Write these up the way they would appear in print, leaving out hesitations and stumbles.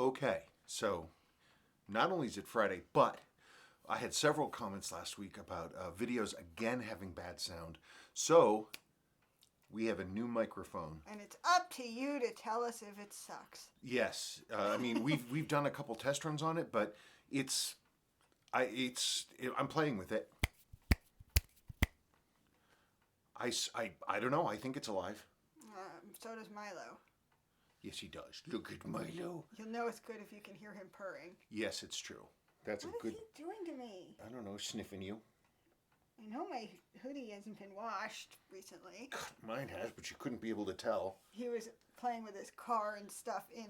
Okay, so not only is it Friday, but I had several comments last week about videos again having bad sound. So we have a new microphone. And it's up to you to tell us if it sucks. Yes, I mean we've done a couple test runs on it, but I'm playing with it. I don't know. I think it's alive. So does Milo. Yes, he does. Look at Milo. You'll know it's good if you can hear him purring. Yes, it's true. That's what a good. What is he doing to me? I don't know. Sniffing you. I know my hoodie hasn't been washed recently. Mine has, but you couldn't be able to tell. He was playing with his car and stuff in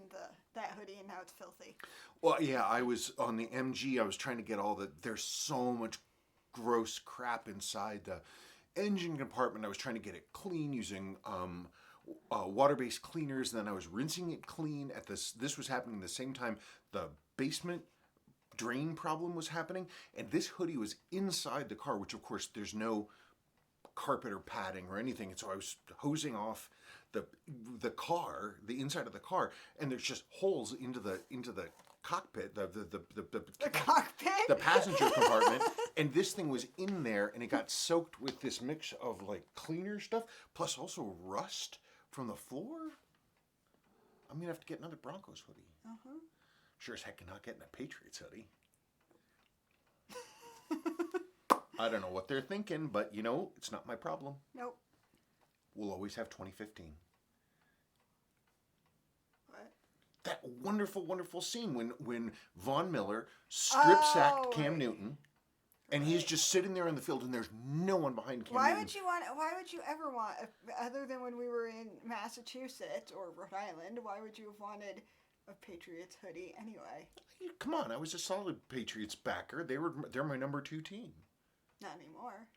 that hoodie, and now it's filthy. Well, yeah, I was on the MG. I was trying to get all the. There's so much gross crap inside the engine compartment. I was trying to get it clean using water-based cleaners. And then I was rinsing it clean. This was happening at the same time the basement drain problem was happening, and this hoodie was inside the car, which of course there's no carpet or padding or anything, and so I was hosing off the car, the inside of the car, and there's just holes into the cockpit, the cockpit, the passenger compartment, and this thing was in there, and it got soaked with this mix of like cleaner stuff plus also rust from the floor. I'm gonna have to get another Broncos hoodie. Sure as heck not getting a Patriots hoodie. I don't know what they're thinking, but it's not my problem. Nope. We'll always have 2015. What? That wonderful, wonderful scene when Von Miller strip-sacked Cam Newton, and he's just sitting there in the field, and there's no one behind Cam Newton. Why would you ever want, other than when we were in Massachusetts or Rhode Island, why would you have wanted a Patriots hoodie anyway? Come on, I was a solid Patriots backer. They're my number 2 team. Not anymore.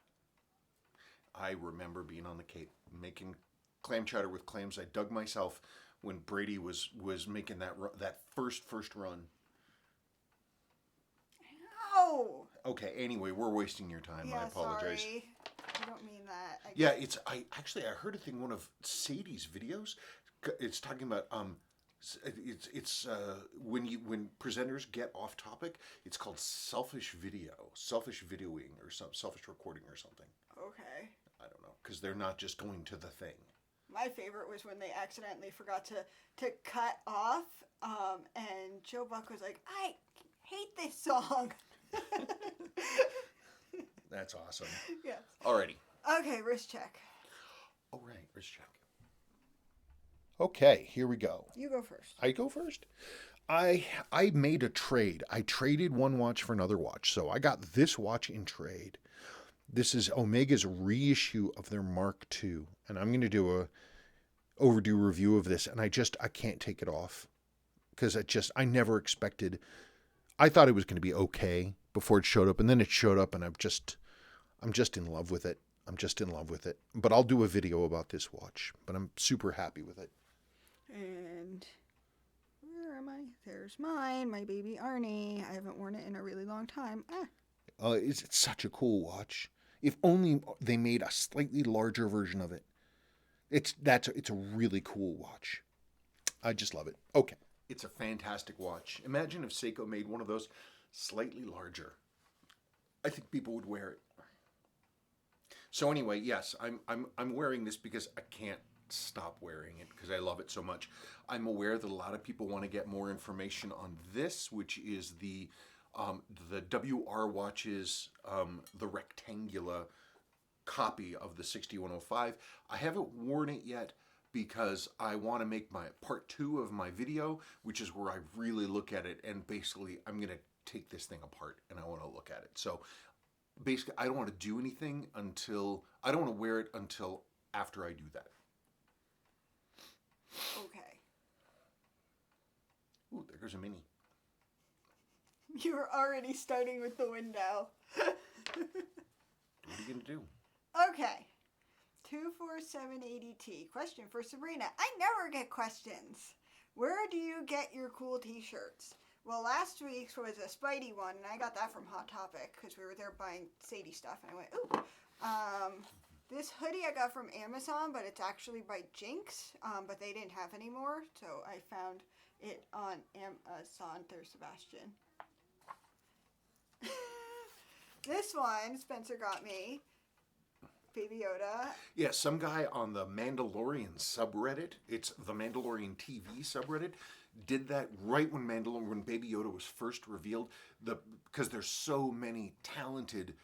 I remember being on the Cape making clam chowder with clams. I dug myself when Brady was making that first run. Ow! Okay, anyway, we're wasting your time. Yeah, I apologize. Sorry. I don't mean that. Yeah, I heard a thing, one of Sadie's videos. It's talking about it's when presenters get off topic, it's called selfish videoing or selfish recording or something. Okay. I don't know, because they're not just going to the thing. My favorite was when they accidentally forgot to cut off, and Joe Buck was like, "I hate this song." That's awesome. Yes. Alrighty. Okay, wrist check. All right, wrist check. Okay, here we go. You go first. I go first? I made a trade. I traded one watch for another watch. So I got this watch in trade. This is Omega's reissue of their Mark II. And I'm going to do a overdue review of this. And I can't take it off. Because I never expected. I thought it was going to be okay before it showed up. And then it showed up and I'm just in love with it. I'm just in love with it. But I'll do a video about this watch. But I'm super happy with it. And where am I? There's mine, my baby Arnie. I haven't worn it in a really long time. It's such a cool watch. If only they made a slightly larger version of it. It's a really cool watch. I just love it. Okay. It's a fantastic watch. Imagine if Seiko made one of those slightly larger. I think people would wear it. So anyway, yes, I'm wearing this because I can't stop wearing it because I love it so much. I'm aware that a lot of people want to get more information on this, which is the WR watches, the Rectangula copy of the 6105. I haven't worn it yet because I want to make my part 2 of my video, which is where I really look at it, and basically I'm going to take this thing apart and I want to look at it. So basically I don't want to do anything I don't want to wear it until after I do that. Okay. Ooh, there goes a mini. You were already starting with the window. What are you going to do? Okay. 24780T. Question for Sabrina. I never get questions. Where do you get your cool t-shirts? Well, last week's was a Spidey one, and I got that from Hot Topic because we were there buying Sadie stuff, and I went, ooh. This hoodie I got from Amazon, but it's actually by Jinx, but they didn't have any more, so I found it on Amazon through Sebastian. This one Spencer got me. Baby Yoda. Yeah, some guy on the Mandalorian subreddit, it's the Mandalorian TV subreddit, did that right when Baby Yoda was first revealed. Because there's so many talented,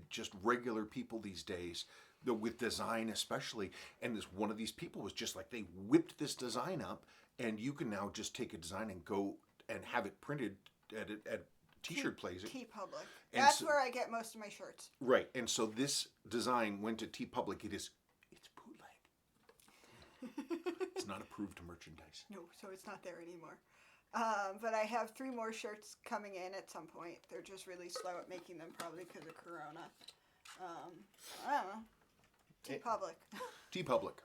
just regular people these days, with design especially. And one of these people was just like, they whipped this design up, and you can now just take a design and go and have it printed at T-shirt places. TeePublic. That's where I get most of my shirts. Right, and so this design went to TeePublic. It's bootleg. It's not approved merchandise. No, so it's not there anymore. But I have 3 more shirts coming in at some point. They're just really slow at making them, probably because of Corona. I don't know. TeePublic. TeePublic.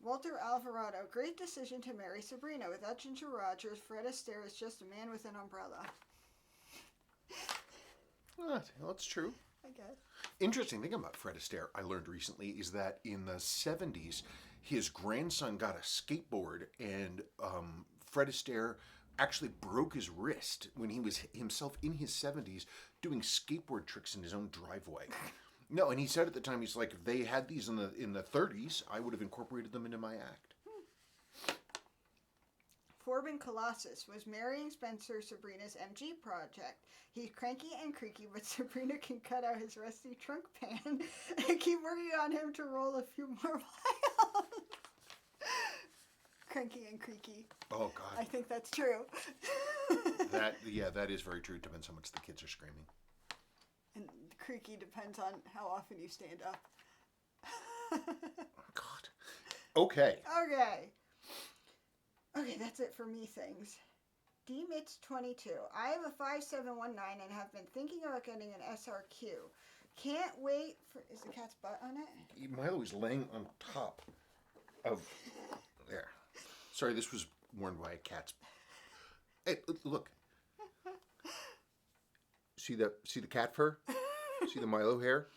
Walter Alvarado, great decision to marry Sabrina. Without Ginger Rogers, Fred Astaire is just a man with an umbrella. That's true. I guess. Interesting thing about Fred Astaire I learned recently is that in the 70s, his grandson got a skateboard, and Fred Astaire actually broke his wrist when he was himself in his 70s doing skateboard tricks in his own driveway. No, and he said at the time, he's like, if they had these in the 30s, I would have incorporated them into my act. Forbin Colossus was marrying Spencer Sabrina's MG project. He's cranky and creaky, but Sabrina can cut out his rusty trunk pan and keep working on him to roll a few more miles. Cranky and creaky. Oh, God. I think that's true. That is very true. It depends how much the kids are screaming. And creaky depends on how often you stand up. God. Okay. Okay, that's it for me things. DMitz22. I have a 5719 and have been thinking about getting an SRQ. Can't wait for... Is the cat's butt on it? Milo is laying on top of... There. Sorry, this was worn by a cat's... Hey, look. See the cat fur? See the Milo hair?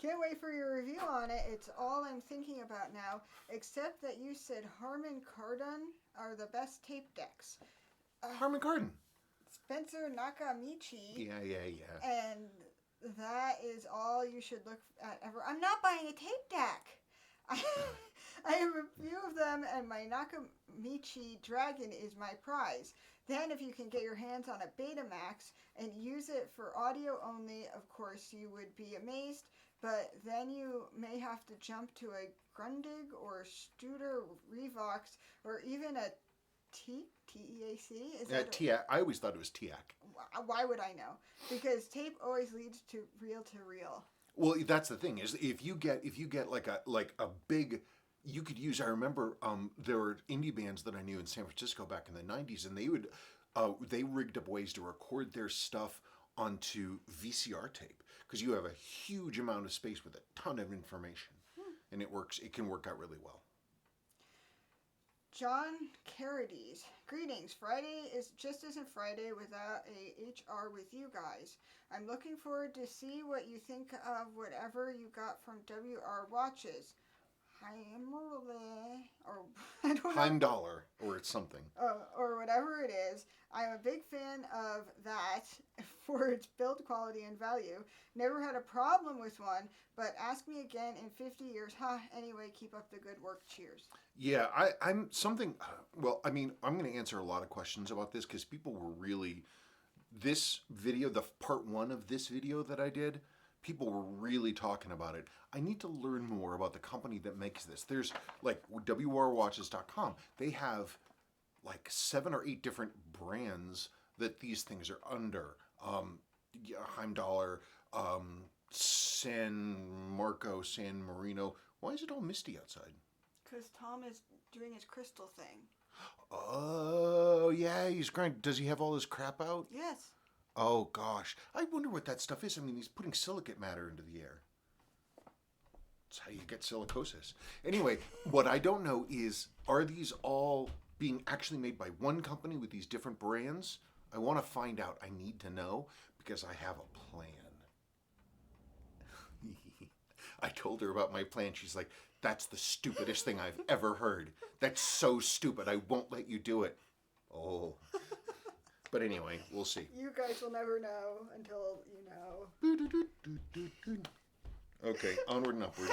Can't wait for your review on it. It's all I'm thinking about now, except that you said Harman Kardon are the best tape decks. Harman Kardon. Spencer Nakamichi. Yeah. And that is all you should look at ever. I'm not buying a tape deck. I have a few of them, and my Nakamichi Dragon is my prize. Then if you can get your hands on a Betamax and use it for audio only, of course, you would be amazed. But then you may have to jump to a Grundig or Studer Revox or even a TEAC? I always thought it was TEAC. Why would I know? Because tape always leads to reel. Well, that's the thing, is if you get like a big, you could use. I remember there were indie bands that I knew in San Francisco back in the 90s, and they rigged up ways to record their stuff onto VCR tape, because you have a huge amount of space with a ton of information, and it can work out really well. John Carades, greetings. Friday isn't Friday without a HR with you guys. I'm looking forward to see what you think of whatever you got from WR Watches. Heimdallr, or I don't know. Heimdallr, or it's something. Or whatever it is. I'm a big fan of that for its build quality and value. Never had a problem with one, but ask me again in 50 years. Anyway, keep up the good work. Cheers. Yeah, I'm something. Well, I mean, I'm going to answer a lot of questions about this because people were really. This video, the part 1 of this video that I did, people were really talking about it. I need to learn more about the company that makes this. There's like WRWatches.com. They have like 7 or 8 different brands that these things are under. Heimdallr, San Marco, San Marino. Why is it all misty outside? Because Tom is doing his crystal thing. Oh, yeah, he's grinding. Does he have all his crap out? Yes. Oh, gosh. I wonder what that stuff is. I mean, he's putting silicate matter into the air. That's how you get silicosis. Anyway, what I don't know is, are these all being actually made by one company with these different brands? I want to find out. I need to know because I have a plan. I told her about my plan. She's like, that's the stupidest thing I've ever heard. That's so stupid. I won't let you do it. Oh. But anyway, we'll see. You guys will never know until you know. Okay, onward and upward.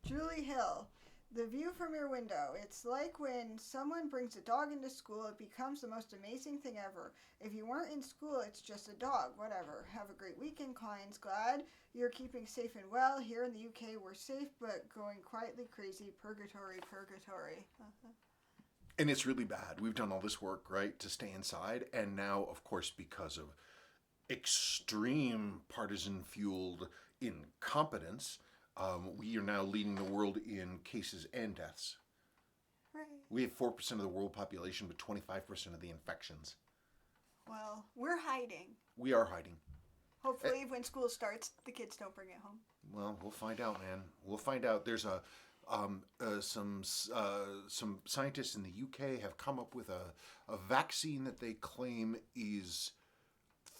Julie Hill. The view from your window. It's like when someone brings a dog into school, it becomes the most amazing thing ever. If you weren't in school, it's just a dog. Whatever. Have a great weekend, clients. Glad you're keeping safe and well. Here in the UK, we're safe, but going quietly crazy. Purgatory, purgatory. And it's really bad. We've done all this work, right, to stay inside. And now, of course, because of extreme partisan-fueled incompetence, we are now leading the world in cases and deaths. Right. We have 4% of the world population, but 25% of the infections. Well, we're hiding. We are hiding. Hopefully, when school starts, the kids don't bring it home. Well, we'll find out, man. We'll find out. There's some scientists in the UK have come up with a vaccine that they claim is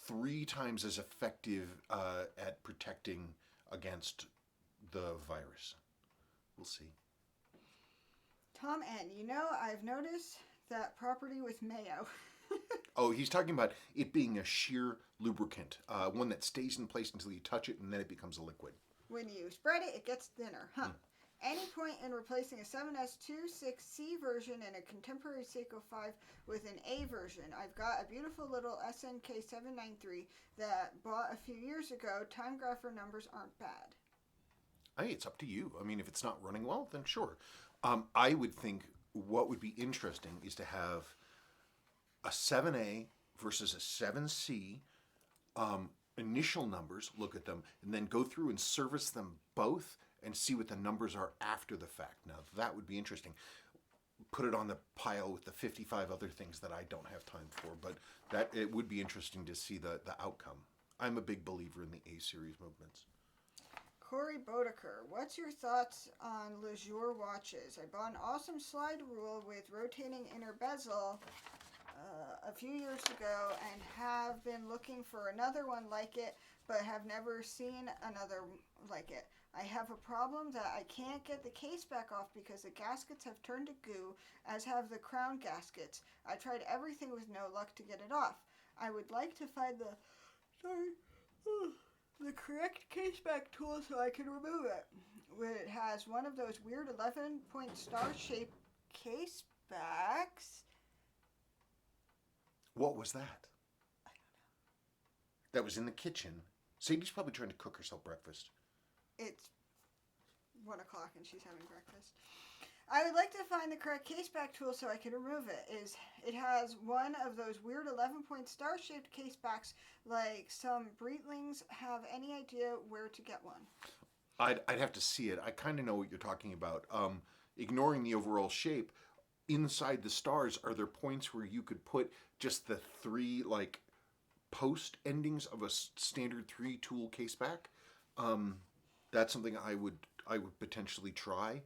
3 times as effective at protecting against the virus. We'll see. Tom N. I've noticed that property with mayo. Oh, he's talking about it being a sheer lubricant, one that stays in place until you touch it and then it becomes a liquid. When you spread it, it gets thinner, huh? Any point in replacing a 7S26C version and a contemporary Seiko 5 with an A version? I've got a beautiful little SNK 793 that bought a few years ago. Timegrapher numbers aren't bad. Hey, it's up to you. I mean, if it's not running well, then sure. I would think what would be interesting is to have a 7A versus a 7C, initial numbers, look at them, and then go through and service them both and see what the numbers are after the fact. Now, that would be interesting. Put it on the pile with the 55 other things that I don't have time for, but that it would be interesting to see the outcome. I'm a big believer in the A-series movements. Corey Bodeker, what's your thoughts on Lejour watches? I bought an awesome slide rule with rotating inner bezel a few years ago and have been looking for another one like it, but have never seen another like it. I have a problem that I can't get the case back off because the gaskets have turned to goo, as have the crown gaskets. I tried everything with no luck to get it off. I would like to find the correct case back tool so I can remove it. It has one of those weird 11-point star-shaped case backs. What was that? I don't know. That was in the kitchen. Sadie's probably trying to cook herself breakfast. It's 1 o'clock and she's having breakfast. I would like to find the correct case back tool so I can remove it. It has one of those weird 11-point star-shaped case backs like some Breetlings. Have any idea where to get one? I'd have to see it. I kind of know what you're talking about. Ignoring the overall shape, inside the stars, are there points where you could put just the 3 post endings of a standard 3-tool case back? That's something I would potentially try.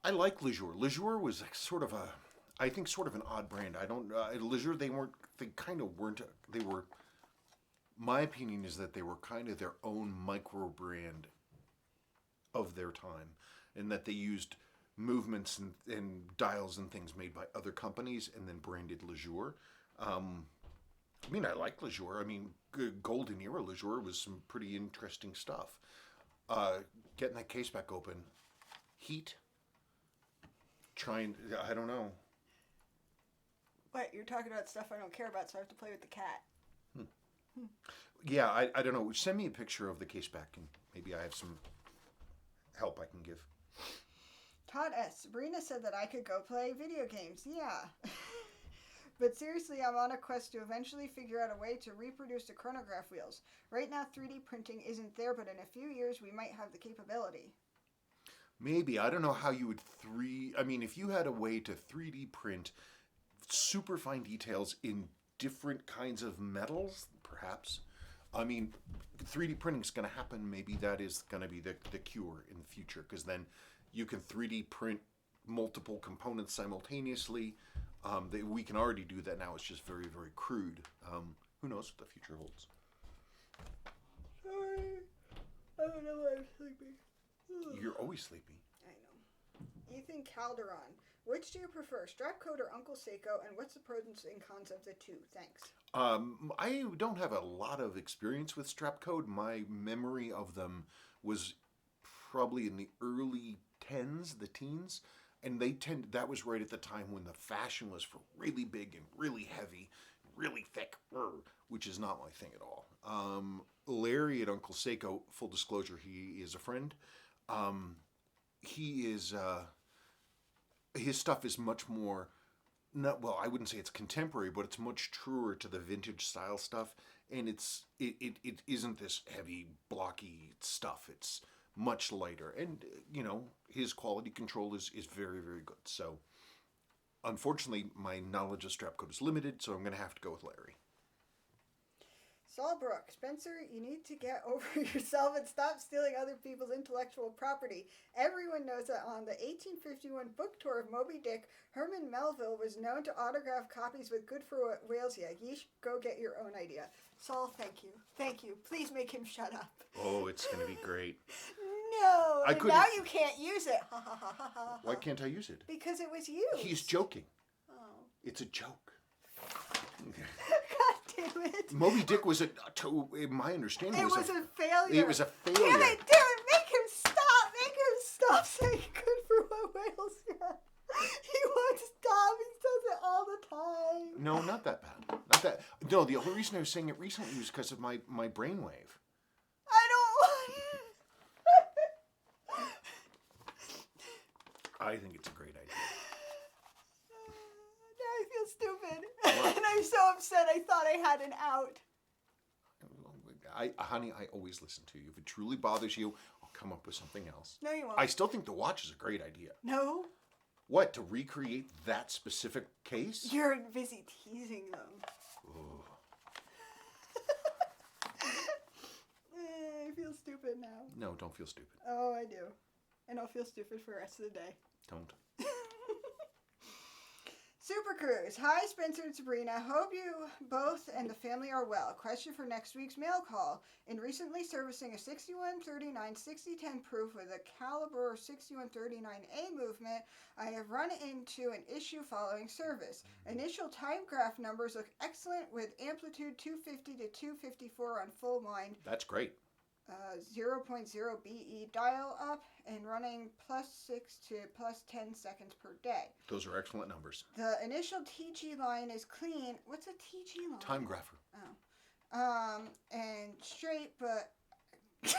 I like Lejour. Lejour was sort of an odd brand. I don't Lejour. They kind of weren't. They were. My opinion is that they were kind of their own micro brand of their time, and that they used movements and dials and things made by other companies and then branded Lejour. I mean, I like Lejour. I mean, Golden Era Lejour was some pretty interesting stuff. Getting that case back open, heat. I don't know. What, you're talking about stuff I don't care about, so I have to play with the cat. Yeah, I don't know. Send me a picture of the case back, and maybe I have some help I can give. Todd S. Sabrina said that I could go play video games. Yeah. But seriously, I'm on a quest to eventually figure out a way to reproduce the chronograph wheels. Right now, 3D printing isn't there, but in a few years, we might have the capability. Maybe. I don't know how you would if you had a way to 3D print super fine details in different kinds of metals, perhaps. I mean, 3D printing is going to happen. Maybe that is going to be the cure in the future, because then you can 3D print multiple components simultaneously. We can already do that now. It's just very, very crude. Who knows what the future holds? I'm sleepy. You're always sleepy. I know. Ethan Calderon. Which do you prefer, Strapcode or Uncle Seiko, and what's the pros and cons of the two? Thanks. I don't have a lot of experience with Strapcode. My memory of them was probably in the early the teens, and that was right at the time when the fashion was for really big and really heavy, really thick, which is not my thing at all. Larry at Uncle Seiko, full disclosure, he is a friend. He is his stuff is much more, not, well, I wouldn't say it's contemporary, but it's much truer to the vintage style stuff, and it isn't this heavy blocky stuff. It's much lighter, and his quality control is very, very good. So unfortunately my knowledge of Strapcode is limited, so I'm going to have to go with Larry. Saul Brook. Spencer, you need to get over yourself and stop stealing other people's intellectual property. Everyone knows that on the 1851 book tour of Moby Dick, Herman Melville was known to autograph copies with good for whales. Yeesh, go get your own idea. Saul, thank you. Thank you. Please make him shut up. Oh, it's going to be great. No, now you can't use it. Why can't I use it? Because it was used. He's joking. Oh. It's a joke. God damn it. Moby Dick was my understanding was a failure. It was a failure. Damn it, make him stop. Make him stop saying good for whales. He won't stop. He says it all the time. No, not that bad. Not that. No, the only reason I was saying it recently was because of my brainwave. I don't want I think it's a great idea. Now I feel stupid. And I'm so upset I thought I had an out. Honey, I always listen to you. If it truly bothers you, I'll come up with something else. No, you won't. I still think the watch is a great idea. No. What, to recreate that specific case? You're busy teasing them. Oh. I feel stupid now. No, don't feel stupid. Oh, I do. And I'll feel stupid for the rest of the day. Don't. Super Cruise. Hi, Spencer and Sabrina. Hope you both and the family are well. Question for next week's mail call. In recently servicing a 6139 6010 proof with a caliber 6139A movement, I have run into an issue following service. Initial time graph numbers look excellent with amplitude 250 to 254 on full wind. That's great. 0.0 BE dial up and running +6 to +10 seconds per day. Those are excellent numbers. The initial TG line is clean. What's a TG line? Timegrapher. Oh. And straight, but... We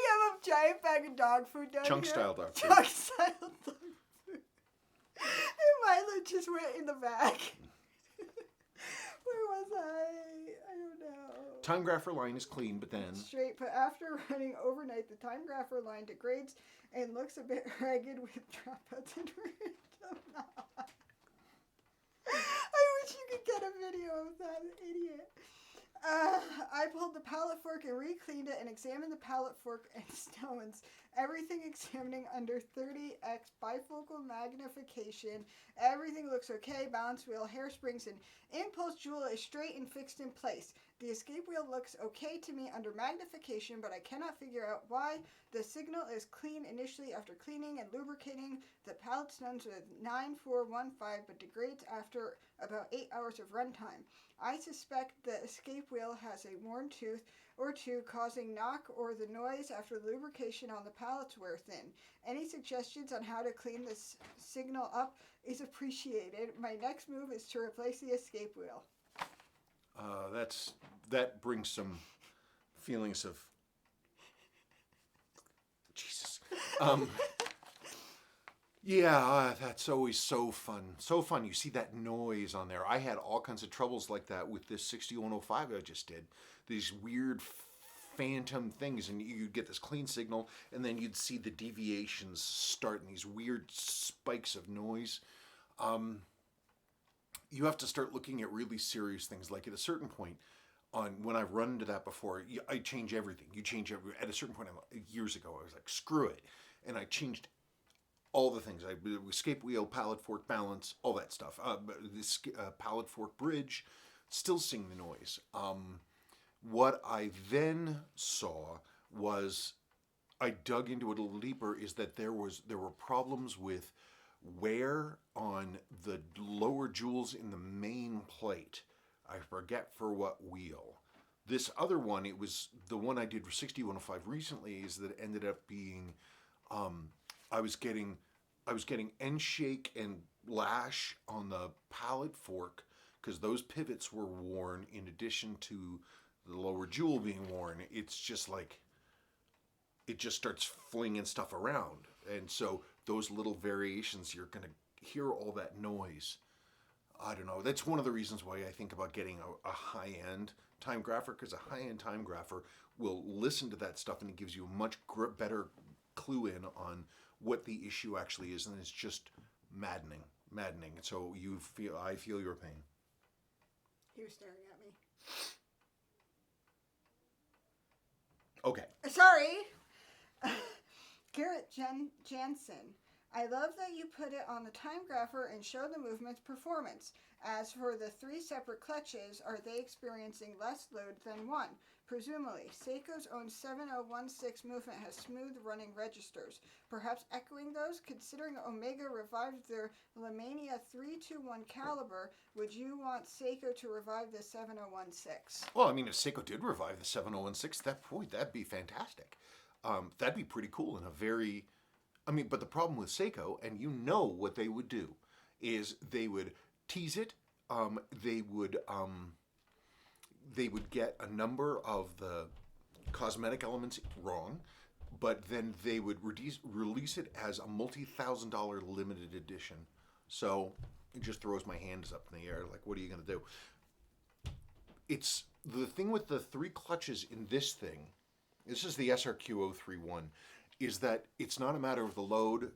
have a giant bag of dog food down Chunk here. style dog food. Chunk style dog food. And Milo just went in the bag. Where was I don't know. Timegrapher line is clean, but then... Straight, but after running overnight, the timegrapher line degrades and looks a bit ragged with dropouts and random knots. I wish you could get a video of that idiot. I pulled the palette fork and re-cleaned it and examined the palette fork and stones. Everything examining under 30x bifocal magnification. Everything looks okay. Balance wheel, hairsprings, and impulse jewel is straight and fixed in place. The escape wheel looks okay to me under magnification, but I cannot figure out why. The signal is clean initially after cleaning and lubricating the palette stones with 9415, but degrades after about 8 hours of runtime. I suspect the escape wheel has a worn tooth or two causing knock or the noise after lubrication on the pallets wear thin. Any suggestions on how to clean this signal up is appreciated. My next move is to replace the escape wheel. That brings some feelings of Jesus. Yeah, that's always so fun. So fun. You see that noise on there. I had all kinds of troubles like that with this 6105 I just did. These weird phantom things, and you'd get this clean signal, and then you'd see the deviations start in these weird spikes of noise. You have to start looking at really serious things. Like at a certain point, when I've run into that before, I change everything. You change everything. At a certain point, years ago, I was like, screw it. And I changed all the things. Escape wheel, pallet fork balance, all that stuff. Pallet fork bridge, still seeing the noise. What I then saw was, I dug into it a little deeper, is that there were problems with wear on the lower jewels in the main plate. I forget for what wheel. This other one, it was the one I did for 6105 recently, is that it ended up being, I was getting end shake and lash on the pallet fork because those pivots were worn in addition to the lower jewel being worn. It's just like, it just starts flinging stuff around. And so those little variations, you're going to hear all that noise. I don't know. That's one of the reasons why I think about getting a high-end timegrapher, because a high-end timegrapher will listen to that stuff and it gives you a much better clue in on what the issue actually is, and it's just maddening. And so I feel your pain. He was staring at me. Okay. Sorry. Garrett Jansen. I love that you put it on the timegrapher and show the movement's performance. As for the 3 separate clutches, are they experiencing less load than one? Presumably, Seiko's own 7016 movement has smooth running registers. Perhaps echoing those, considering Omega revived their Lamania 321 caliber, would you want Seiko to revive the 7016? Well, I mean, if Seiko did revive the 7016, that'd be fantastic. That'd be pretty cool in a very... I mean, but the problem with Seiko, and you know what they would do, is they would tease it. They would get a number of the cosmetic elements wrong, but then they would release it as a multi-$1,000 limited edition. So it just throws my hands up in the air. Like, what are you going to do? It's the thing with the 3 clutches in this thing. This is the SRQ-031. Is that it's not a matter of the load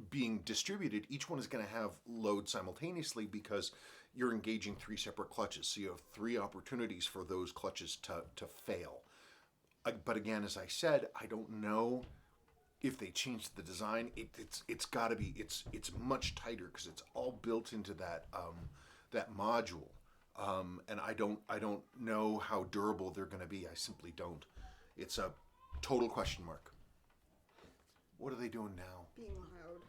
being distributed. Each one is going to have load simultaneously because you're engaging 3 separate clutches. So you have 3 opportunities for those clutches to fail. But again, as I said, I don't know if they changed the design. It's got to be, it's much tighter because it's all built into that that module. And I don't know how durable they're going to be. I simply don't. It's a total question mark. What are they doing now? Being loud.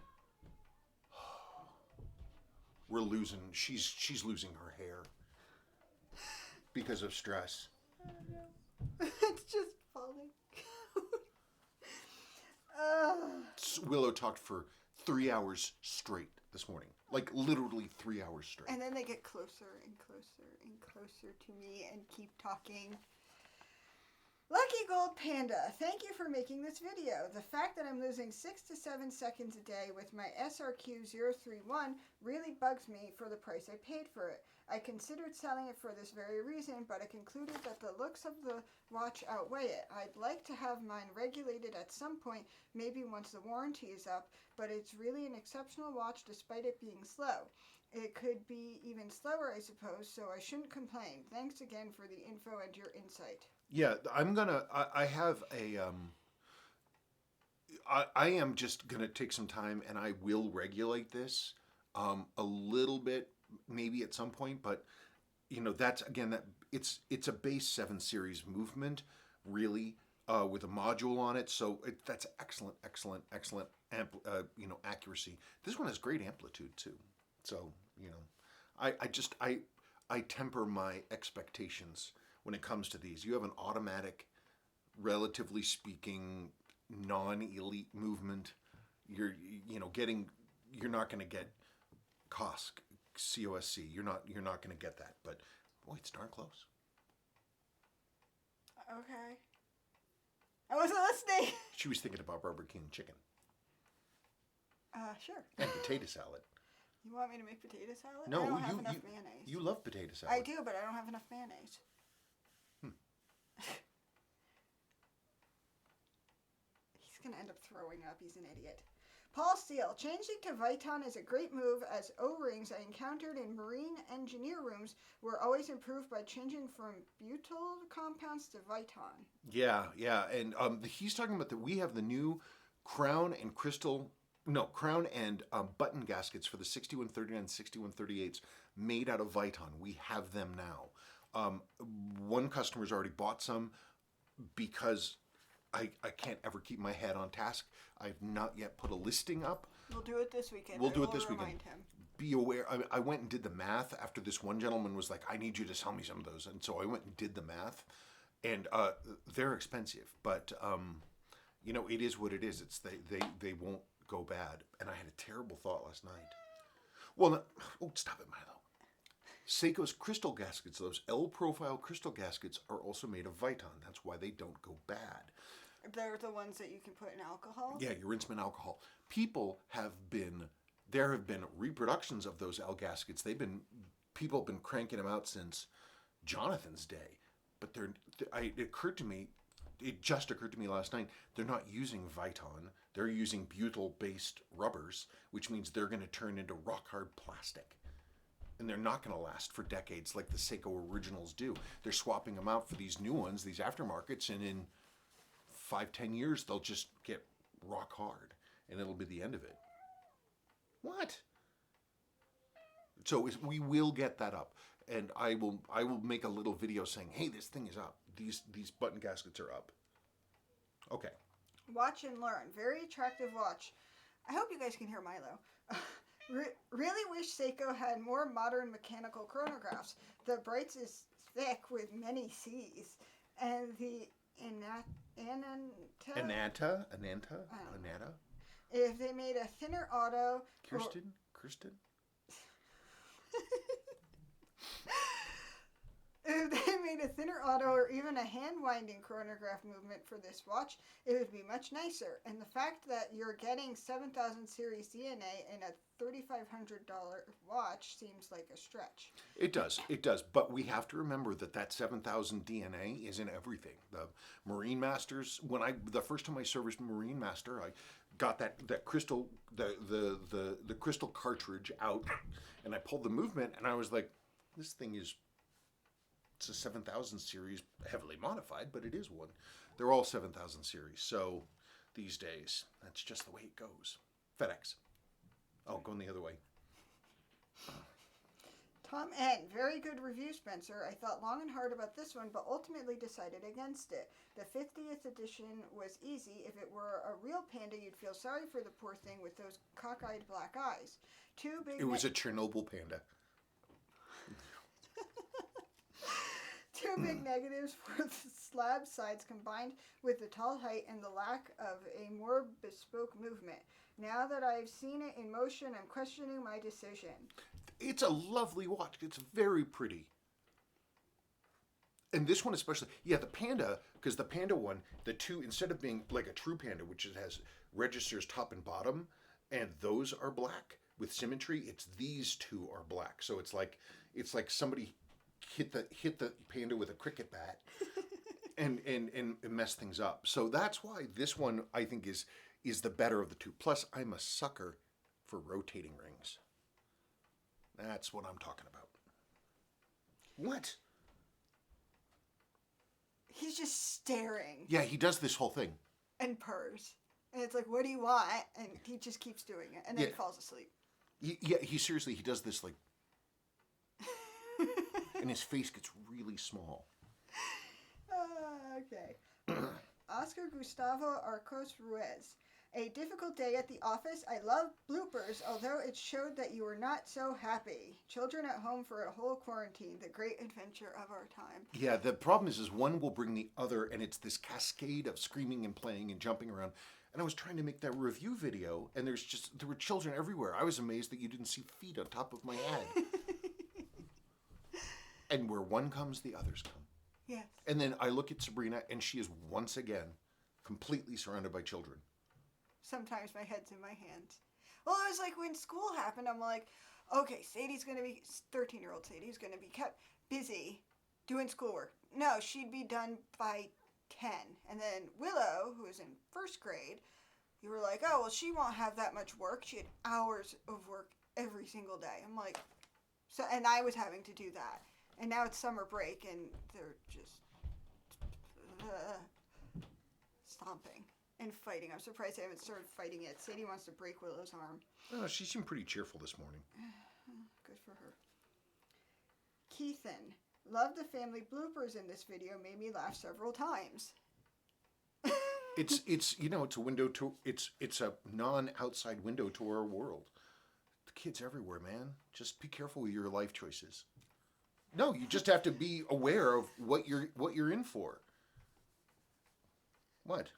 We're losing. She's losing her hair because of stress. I don't know. It's just falling. Willow talked for 3 hours straight this morning, like literally 3 hours straight. And then they get closer and closer and closer to me and keep talking. Lucky Gold Panda, thank you for making this video. The fact that I'm losing 6 to 7 seconds a day with my SRQ-031 really bugs me for the price I paid for it. I considered selling it for this very reason, but I concluded that the looks of the watch outweigh it. I'd like to have mine regulated at some point, maybe once the warranty is up, but it's really an exceptional watch despite it being slow. It could be even slower, I suppose, so I shouldn't complain. Thanks again for the info and your insight. Yeah, I have a, I am just gonna take some time and I will regulate this, a little bit, maybe at some point, but you know, that's, again, that it's a base 7 series movement, really, with a module on it. So that's excellent, accuracy. This one has great amplitude too. So, you know, I temper my expectations when it comes to these. You have an automatic, relatively speaking, non-elite movement. You're not going to get COSC. You're not going to get that. But boy, it's darn close. Okay. I wasn't listening. She was thinking about Barbara King chicken. Sure. And potato salad. You want me to make potato salad? No, I don't have enough mayonnaise. You love potato salad. I do, but I don't have enough mayonnaise. He's going to end up throwing up. He's an idiot. Paul Steele. Changing to Viton is a great move, as O-rings I encountered in marine engineer rooms were always improved by changing from butyl compounds to Viton. Yeah. And he's talking about that we have the new crown and crystal No, crown and button gaskets for the 6139 6138s made out of Viton. We have them now. One customer's already bought some because I can't ever keep my head on task. I've not yet put a listing up. We'll do it this weekend. We'll do it this remind weekend. Him. Be aware. I went and did the math after this one gentleman was like, I need you to sell me some of those. And so I went and did the math. And they're expensive. But, it is what it is. It's they won't go bad. And I had a terrible thought last night. Well, no, stop it, Milo. Seiko's crystal gaskets, those L-profile crystal gaskets, are also made of Viton. That's why they don't go bad. They're the ones that you can put in alcohol? Yeah, your Rinseman alcohol. There have been reproductions of those L gaskets. People have been cranking them out since Jonathan's day. But it just occurred to me last night, they're not using Viton. They're using butyl-based rubbers, which means they're going to turn into rock-hard plastic. And they're not going to last for decades like the Seiko originals do. They're swapping them out for these new ones, these aftermarkets, and in 5-10 years, they'll just get rock hard, and it'll be the end of it. What? So we will get that up, and I will make a little video saying, hey, this thing is up. These button gaskets are up. Okay. Watch and learn. Very attractive watch. I hope you guys can hear Milo. Really wish Seiko had more modern mechanical chronographs. The Brights is thick with many C's, and the Ananta. If they made a thinner auto, Kirsten. If they made a thinner auto or even a hand-winding chronograph movement for this watch, it would be much nicer. And the fact that you're getting 7000 series DNA in a $3,500 watch seems like a stretch. It does. But we have to remember that 7000 DNA isn't everything. The Marine Masters, the first time I serviced Marine Master, I got that crystal, the crystal cartridge out, and I pulled the movement, and I was like, this thing is... It's a 7000 series, heavily modified, but it is one. They're all 7000 series. So these days, that's just the way it goes. FedEx. Oh, going the other way. Tom N. Very good review, Spencer. I thought long and hard about this one, but ultimately decided against it. The 50th edition was easy. If it were a real panda, you'd feel sorry for the poor thing with those cockeyed black eyes. It was a Chernobyl panda. Two big negatives were the slab sides combined with the tall height and the lack of a more bespoke movement. Now that I've seen it in motion, I'm questioning my decision. It's a lovely watch. It's very pretty. And this one especially. Yeah, the Panda, because the Panda one, the two, instead of being like a true Panda, which has registers top and bottom, and those are black with symmetry, it's these two are black. So it's like somebody hit the Panda with a cricket bat and mess things up. So that's why this one I think is the better of the two. Plus, I'm a sucker for rotating rings. That's what I'm talking about. What? He's just staring. Yeah, he does this whole thing. And purrs. And it's like, what do you want? And he just keeps doing it. And then he falls asleep. He seriously, he does this like... and his face gets really small. Okay. Oscar Gustavo Arcos Ruiz. A difficult day at the office. I love bloopers, although it showed that you were not so happy. Children at home for a whole quarantine. The great adventure of our time. Yeah, the problem is one will bring the other, and it's this cascade of screaming and playing and jumping around. And I was trying to make that review video, and there were children everywhere. I was amazed that you didn't see feet on top of my head. And where one comes, the others come. Yes. And then I look at Sabrina, and she is once again completely surrounded by children. Sometimes my head's in my hands. Well, it was like when school happened, I'm like, okay, 13-year-old Sadie's going to be kept busy doing schoolwork. No, she'd be done by 10. And then Willow, who was in first grade, you were like, oh, well, she won't have that much work. She had hours of work every single day. I'm like, and I was having to do that. And now it's summer break, and they're just stomping. and fighting. I'm surprised they haven't started fighting yet. Sadie wants to break Willow's arm. Oh, she seemed pretty cheerful this morning. Good for her. Keithan. Love the family bloopers in this video. Made me laugh several times. It's you know, it's a window to it's a non-outside window to our world. The kids everywhere, man. Just be careful with your life choices. No, you just have to be aware of what you're in for. What?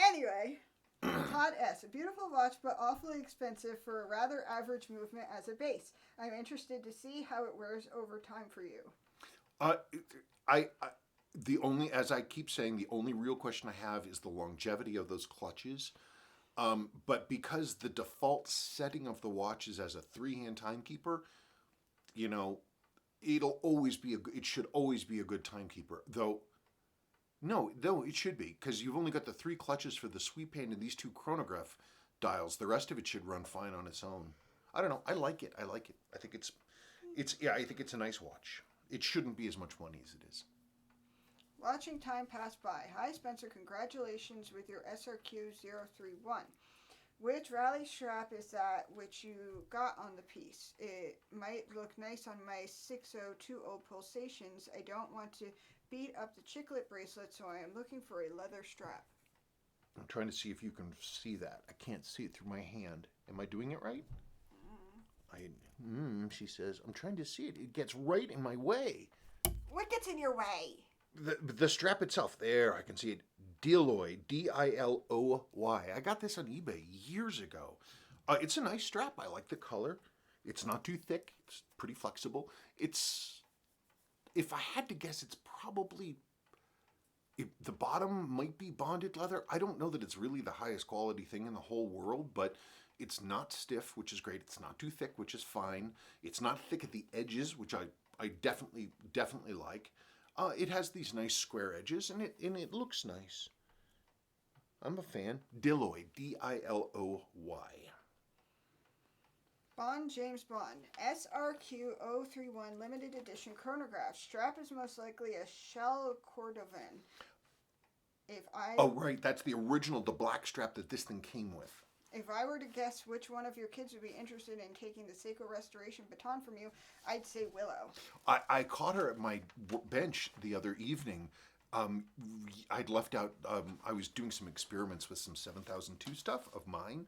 Anyway, Todd S. A beautiful watch, but awfully expensive for a rather average movement as a base. I'm interested to see how it wears over time for you. As I keep saying, the only real question I have is the longevity of those clutches. But because the default setting of the watch is as a 3-hand timekeeper, you know, it should always be a good timekeeper. No, it should be, because you've only got the 3 clutches for the sweep hand and these 2 chronograph dials. The rest of it should run fine on its own. I don't know. I like it. I think it's a nice watch. It shouldn't be as much money as it is. Watching time pass by. Hi, Spencer. Congratulations with your SRQ-031. Which rally strap is that which you got on the piece? It might look nice on my 6020 pulsations. I don't want to beat up the chiclet bracelet, so I am looking for a leather strap. I'm trying to see if you can see that. I can't see it through my hand. Am I doing it right? She says. I'm trying to see it. It gets right in my way. What gets in your way? The strap itself. There, I can see it. Diloy, Diloy. I got this on eBay years ago. It's a nice strap. I like the color. It's not too thick. It's pretty flexible. If I had to guess, it's probably... the bottom might be bonded leather. I don't know that it's really the highest quality thing in the whole world, but it's not stiff, which is great. It's not too thick, which is fine. It's not thick at the edges, which I definitely like. It has these nice square edges, and it looks nice. I'm a fan. Diloy, Diloy. Bond James Bond, SRQ-031 limited edition chronograph. Strap is most likely a shell cordovan. Oh, right, that's the black strap that this thing came with. If I were to guess which one of your kids would be interested in taking the Seiko restoration baton from you, I'd say Willow. I caught her at my bench the other evening. I'd left out, I was doing some experiments with some 7002 stuff of mine.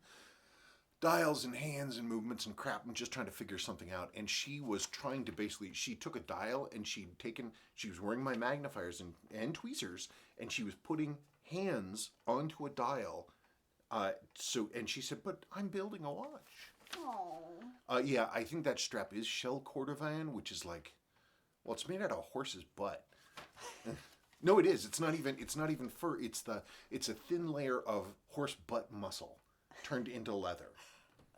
Dials and hands and movements and crap, and just trying to figure something out. And she was trying to she took a dial and she was wearing my magnifiers and tweezers, and she was putting hands onto a dial. And she said, but I'm building a watch. Oh. Yeah, I think that strap is shell cordovan, which is like, well, it's made out of a horse's butt. No, it is. It's not even fur. It's a thin layer of horse butt muscle turned into leather.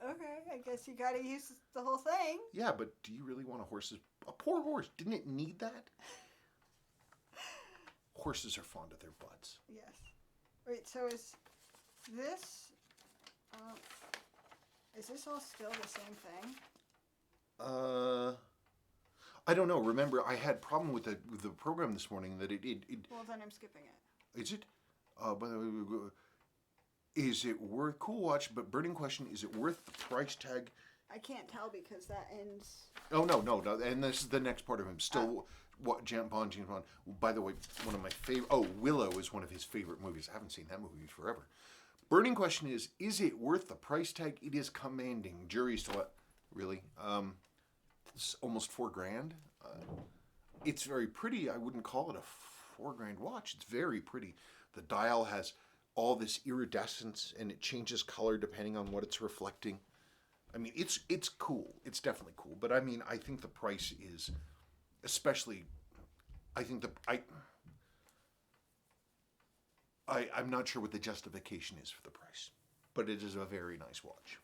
Okay, I guess you gotta use the whole thing. Yeah, but do you really want a poor horse? Didn't it need that? Horses are fond of their butts. Yes. Wait, so is this all still the same thing? I don't know. Remember, I had problem with the program this morning that it. Well, then I'm skipping it. Is it? By the way, is it worth cool watch? But burning question: is it worth the price tag? I can't tell because that ends. Oh no! And this is the next part of him. Still, what James Bond? By the way, one of my favorite. Oh, Willow is one of his favorite movies. I haven't seen that movie forever. Burning question is it worth the price tag? It is commanding. Jury's still really. It's almost $4,000. It's very pretty. I wouldn't call it a $4,000 watch. It's very pretty. The dial has all this iridescence, and it changes color depending on what it's reflecting. I mean, it's cool. It's definitely cool. But I mean, I think the price is, especially, I think I'm not sure what the justification is for the price, but it is a very nice watch.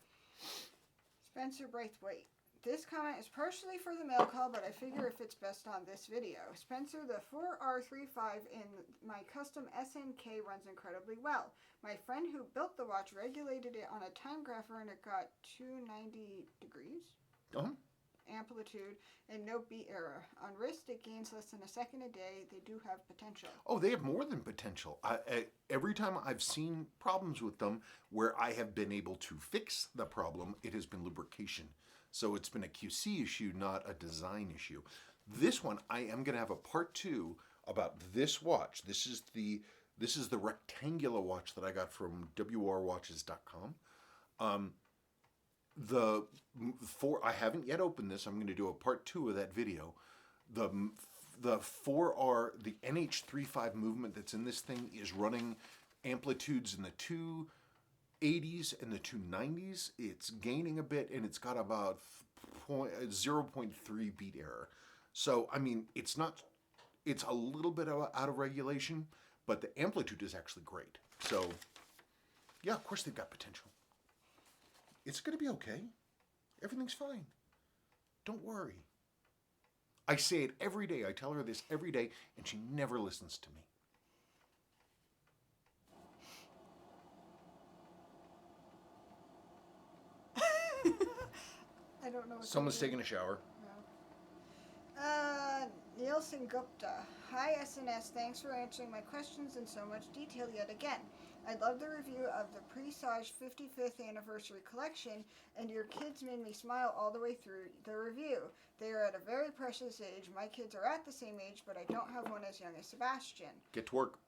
Spencer Braithwaite. This comment is partially for the mail call, but I figure it fits best on this video. Spencer, the 4R35 in my custom SNK runs incredibly well. My friend who built the watch regulated it on a timegrapher and it got 290 degrees. Uh-huh. Amp amplitude, and no beat error. On wrist, it gains less than a second a day. They do have potential. Oh, they have more than potential. Every time I've seen problems with them where I have been able to fix the problem, it has been lubrication. So it's been a QC issue, not a design issue. This one, I am going to have a part 2 about this watch. This is the Rectangula watch that I got from wrwatches.com. I haven't yet opened this. I'm going to do a part 2 of that video. The 4R, the NH35 movement that's in this thing is running amplitudes in the 280s and the 290s. It's gaining a bit, and it's got about 0.3 beat error. So, I mean, it's a little bit out of regulation, but the amplitude is actually great. So, yeah, of course they've got potential. It's going to be okay. Everything's fine. Don't worry. I say it every day. I tell her this every day, and she never listens to me. I don't know what Someone's taking a shower. Nielsen Gupta. Hi SNS, thanks for answering my questions in so much detail yet again. I love the review of the Presage 55th anniversary collection, and your kids made me smile all the way through the review. They are at a very precious age. My kids are at the same age, but I don't have one as young as Sebastian. Get to work.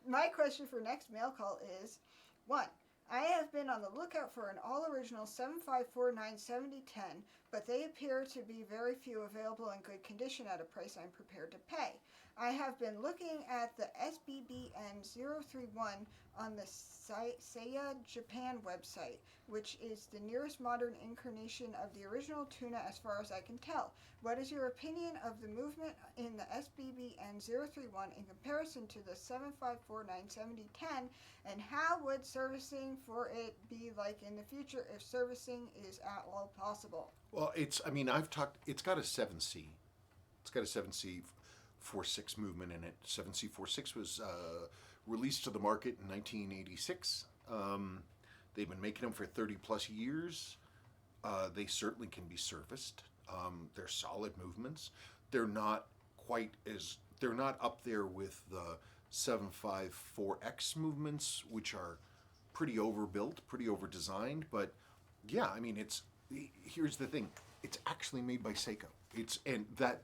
My question for next mail call is, 1. I have been on the lookout for an all-original 7549 7010, but they appear to be very few available in good condition at a price I'm prepared to pay. I have been looking at the SBBN031 on the Seiya Japan website, which is the nearest modern incarnation of the original tuna as far as I can tell. What is your opinion of the movement in the SBBN031 in comparison to the 7549 7010, and how would servicing for it be like in the future if servicing is at all possible? Well, it's got a 7C. It's got a 7C 46 movement in it. 7C 46 was released to the market in 1986. They've been making them for 30 plus years. They certainly can be serviced. They're solid movements. They're not up there with the 754X movements, which are pretty overbuilt, pretty overdesigned. But yeah, I mean, here's the thing. It's actually made by Seiko. That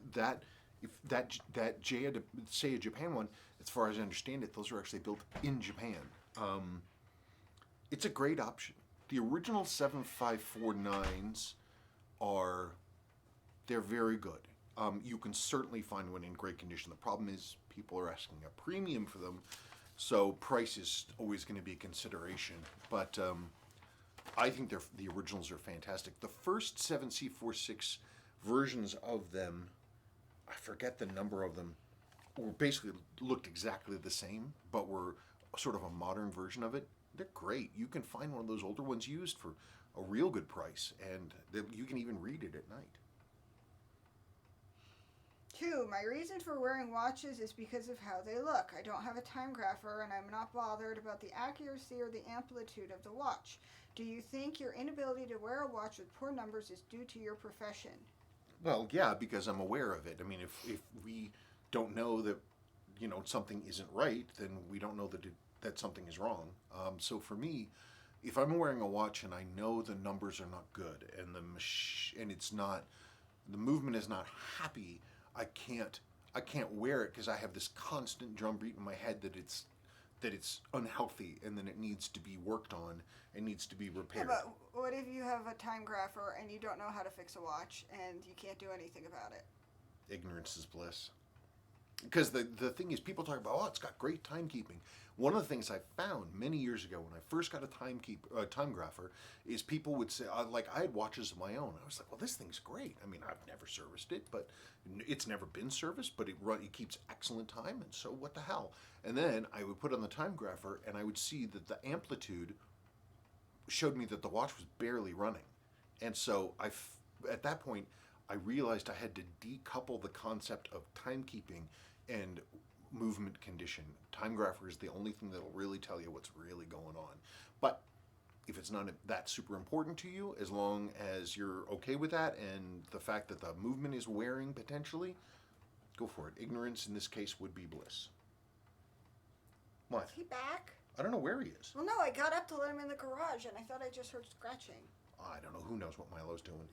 Seiya Japan one, as far as I understand it, those are actually built in Japan. It's a great option. The original 7549s they're very good. You can certainly find one in great condition. The problem is people are asking a premium for them, so price is always going to be a consideration. But I think the originals are fantastic. The first 7C46 versions of them, I forget the number of them, were basically looked exactly the same, but were sort of a modern version of it. They're great. You can find one of those older ones used for a real good price, and you can even read it at night. 2. My reason for wearing watches is because of how they look. I don't have a timegrapher, and I'm not bothered about the accuracy or the amplitude of the watch. Do you think your inability to wear a watch with poor numbers is due to your profession? Well, yeah, because I'm aware of it. I mean, if we don't know that, something isn't right, then we don't know that something is wrong. So for me, if I'm wearing a watch and I know the numbers are not good and the movement is not happy, I can't wear it because I have this constant drumbeat in my head that it's unhealthy and then it needs to be worked on and needs to be repaired. Yeah, but what if you have a timegrapher and you don't know how to fix a watch and you can't do anything about it? Ignorance is bliss. Because the thing is, people talk about, it's got great timekeeping. One of the things I found many years ago when I first got a timegrapher is people would say, I had watches of my own. I was like, well, this thing's great. I mean, I've never serviced it, but it's never been serviced, but it keeps excellent time, and so what the hell? And then I would put on the timegrapher, and I would see that the amplitude showed me that the watch was barely running. And so at that point, I realized I had to decouple the concept of timekeeping and movement condition. Timegrapher is the only thing that'll really tell you what's really going on. But is not that super important to you, as long as you're okay with that and the fact that the movement is wearing potentially, go for it. Ignorance in this case would be bliss. What? Is he back? I don't know where he is. Well, no, I got up to let him in the garage, and I thought I just heard scratching. I don't know. Who knows what Milo's doing?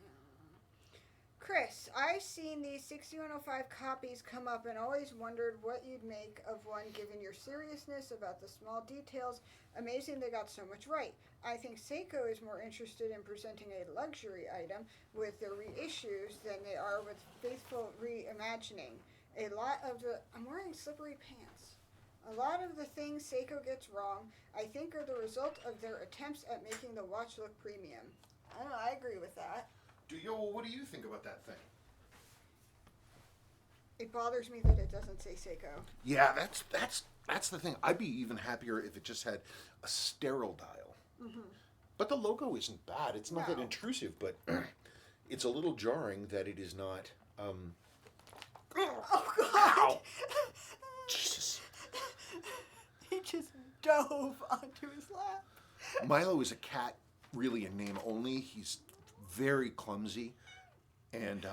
Chris, I've seen these 6105 copies come up and always wondered what you'd make of one given your seriousness about the small details. Amazing they got so much right. I think Seiko is more interested in presenting a luxury item with their reissues than they are with faithful reimagining. I'm wearing slippery pants. A lot of the things Seiko gets wrong, I think, are the result of their attempts at making the watch look premium. I don't know, I agree with that. What do you think about that thing? It bothers me that it doesn't say Seiko. Yeah, that's the thing. I'd be even happier if it just had a sterile dial. Mm-hmm. But the logo isn't bad. It's not that intrusive, but it's a little jarring that it is not. Oh God! Ow. Jesus. He just dove onto his lap. Milo is a cat, really in name only. He's very clumsy, and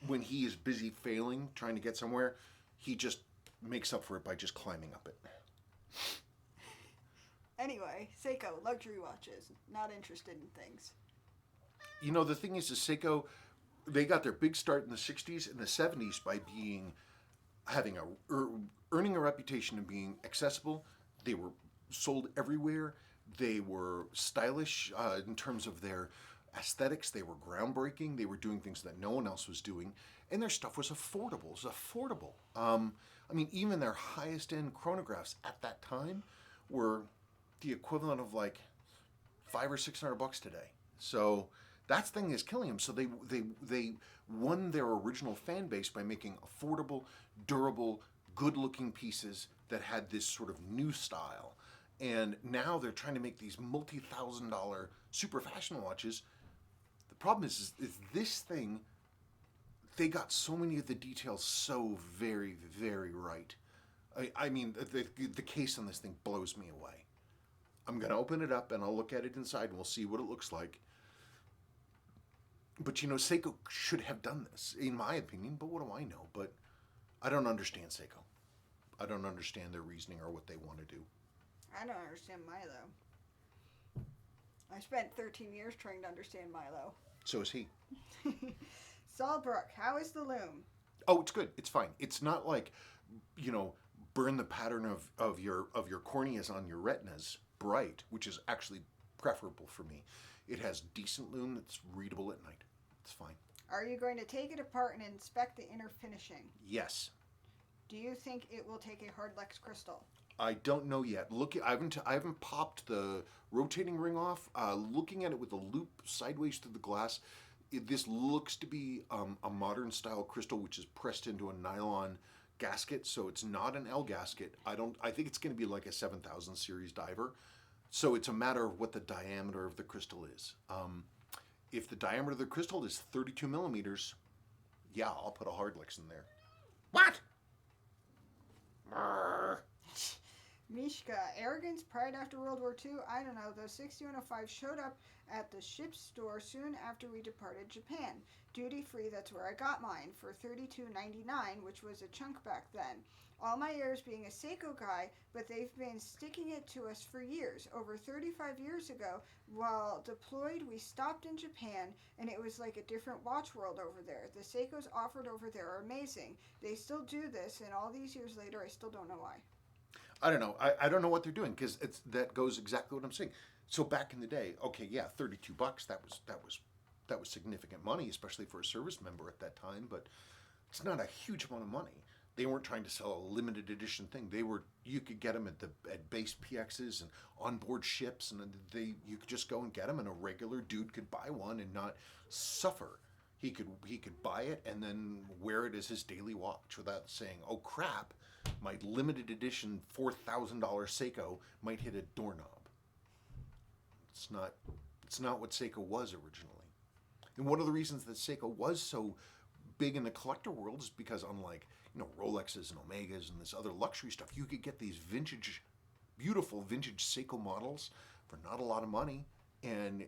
when he is busy failing, trying to get somewhere, he just makes up for it by just climbing up it. Anyway, Seiko, luxury watches, not interested in things. You know, the thing is Seiko, they got their big start in the 60s and the 70s by earning a reputation of being accessible. They were sold everywhere. They were stylish in terms of their aesthetics. They were groundbreaking. They were doing things that no one else was doing, and their stuff was affordable. It was affordable. I mean, even their highest end chronographs at that time were the equivalent of like $500 or $600 today. So that thing is killing them. So they won their original fan base by making affordable, durable, good-looking pieces that had this sort of new style. And now they're trying to make these multi-$1,000 super fashion watches. The problem is this thing, they got so many of the details so very, very right. I mean, the case on this thing blows me away. I'm going to open it up and I'll look at it inside and we'll see what it looks like. But, you know, Seiko should have done this, in my opinion, but what do I know? But I don't understand Seiko. I don't understand their reasoning or what they want to do. I don't understand Milo. I spent 13 years trying to understand Milo. So is he. Saul Brook, how is the loom? Oh, it's good. It's fine. It's not like, you know, burn the pattern of your corneas on your retinas bright, which is actually preferable for me. It has decent loom that's readable at night. It's fine. Are you going to take it apart and inspect the inner finishing? Yes. Do you think it will take a hardlex crystal? I don't know yet. I haven't popped the rotating ring off. Looking at it with a loop sideways through the glass, this looks to be a modern style crystal, which is pressed into a nylon gasket, so it's not an L gasket. I think it's going to be like a 7000 series diver. So it's a matter of what the diameter of the crystal is. If the diameter of the crystal is 32 millimeters, yeah, I'll put a hardlex in there. What? Mishka, arrogance, pride after World War II? I don't know. Those 6105 showed up at the ship's store soon after we departed Japan. Duty free, that's where I got mine, for $32.99, which was a chunk back then. All my years being a Seiko guy, but they've been sticking it to us for years. Over 35 years ago, while deployed, we stopped in Japan, and it was like a different watch world over there. The Seikos offered over there are amazing. They still do this, and all these years later, I still don't know why. I don't know. I don't know what they're doing, because that goes exactly what I'm saying. So back in the day, okay, yeah, $32. That was significant money, especially for a service member at that time. But it's not a huge amount of money. They weren't trying to sell a limited edition thing. You could get them at base PXs and onboard ships, and you could just go and get them, and a regular dude could buy one and not suffer. He could buy it and then wear it as his daily watch without saying, "Oh crap, my limited edition $4,000 Seiko might hit a doorknob." It's not what Seiko was originally. And one of the reasons that Seiko was so big in the collector world is because, unlike, you know, Rolexes and Omegas and this other luxury stuff, you could get these beautiful vintage Seiko models for not a lot of money, and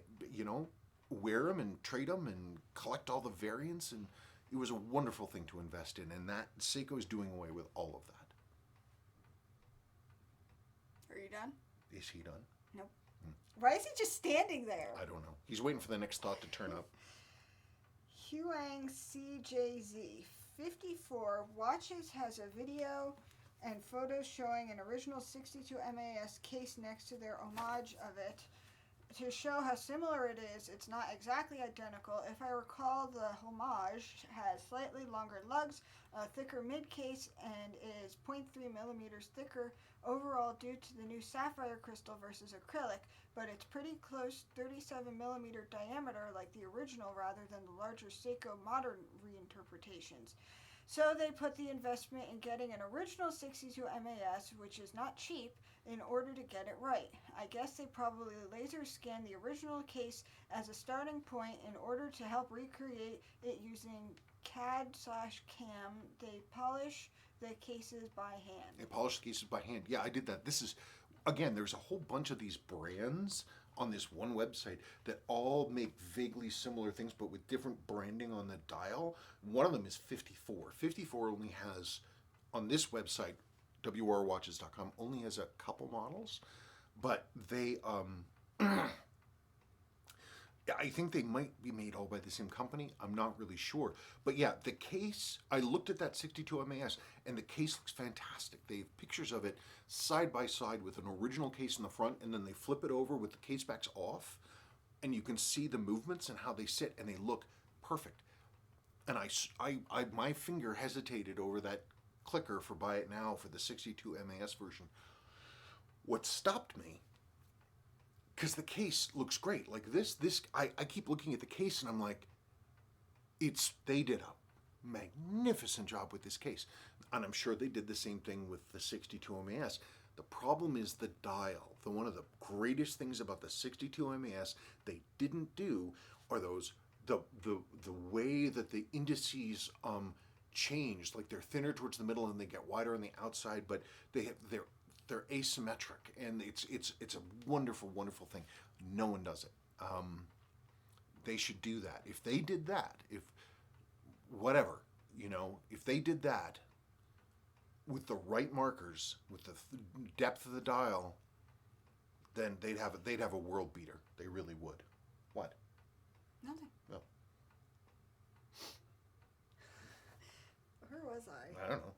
wear them and trade them and collect all the variants, and it was a wonderful thing to invest in. And that Seiko is doing away with all of that. Are you done? Is he done? Nope. Why is he just standing there? I don't know. He's waiting for the next thought to turn up. Huang CJZ 54 Watches has a video and photos showing an original 62 MAS case next to their homage of it. To show how similar it is, it's not exactly identical. If I recall, the homage has slightly longer lugs, a thicker mid case, and is 0.3 millimeters thicker overall due to the new sapphire crystal versus acrylic, but it's pretty close 37 millimeter diameter like the original rather than the larger Seiko modern reinterpretations. So they put the investment in getting an original 62 MAS, which is not cheap, in order to get it right. I guess they probably laser scanned the original case as a starting point in order to help recreate it using CAD/CAM. They polish the cases by hand. They polish the cases by hand. Yeah, I did that. This is, again, there's a whole bunch of these brands on this one website that all make vaguely similar things but with different branding on the dial. One of them is FiftyFour. FiftyFour only has, on this website, wrwatches.com, only has a couple models, but they, I think they might be made all by the same company. I'm not really sure. But yeah, the case, I looked at that 62 MAS and the case looks fantastic. They have pictures of it side by side with an original case in the front, and then they flip it over with the case backs off, and you can see the movements and how they sit, and they look perfect. And I my finger hesitated over that clicker for buy it now for the 62 MAS version. What stopped me, because the case looks great. Like I keep looking at the case and I'm like, they did a magnificent job with this case. And I'm sure they did the same thing with the 62 MAS. The problem is the dial. One of the greatest things about the 62 MAS they didn't do are the way that the indices changed. Like they're thinner towards the middle and they get wider on the outside, but they're asymmetric, and it's a wonderful, wonderful thing. No one does it. They should do that. If they did that, if they did that with the right markers, with the depth of the dial, then they'd have a world beater. They really would. What? Nothing. No. Where was I? I don't know.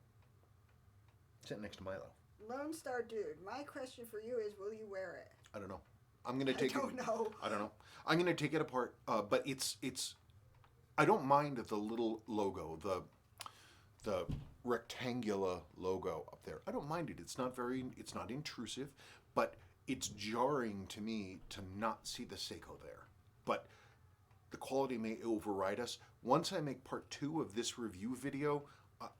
Sitting next to Milo. Lone Star Dude, my question for you is, will you wear it? I don't know. I'm gonna take I don't know. I don't know. I'm gonna take it apart. But it's. I don't mind the little logo, the Rectangula logo up there. I don't mind it. It's not intrusive, but it's jarring to me to not see the Seiko there. But the quality may override us. Once I make part 2 of this review video,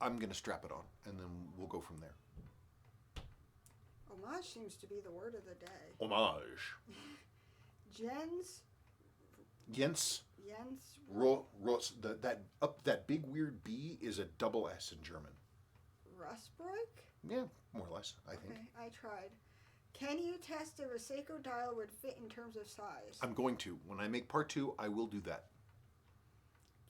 I'm gonna strap it on, and then we'll go from there. Homage seems to be the word of the day. Homage. Jens. That big weird B is a double S in German. Rustbrook? Yeah, more or less, I think. Okay, I tried. Can you test if a Seiko dial would fit in terms of size? I'm going to. When I make part 2, I will do that.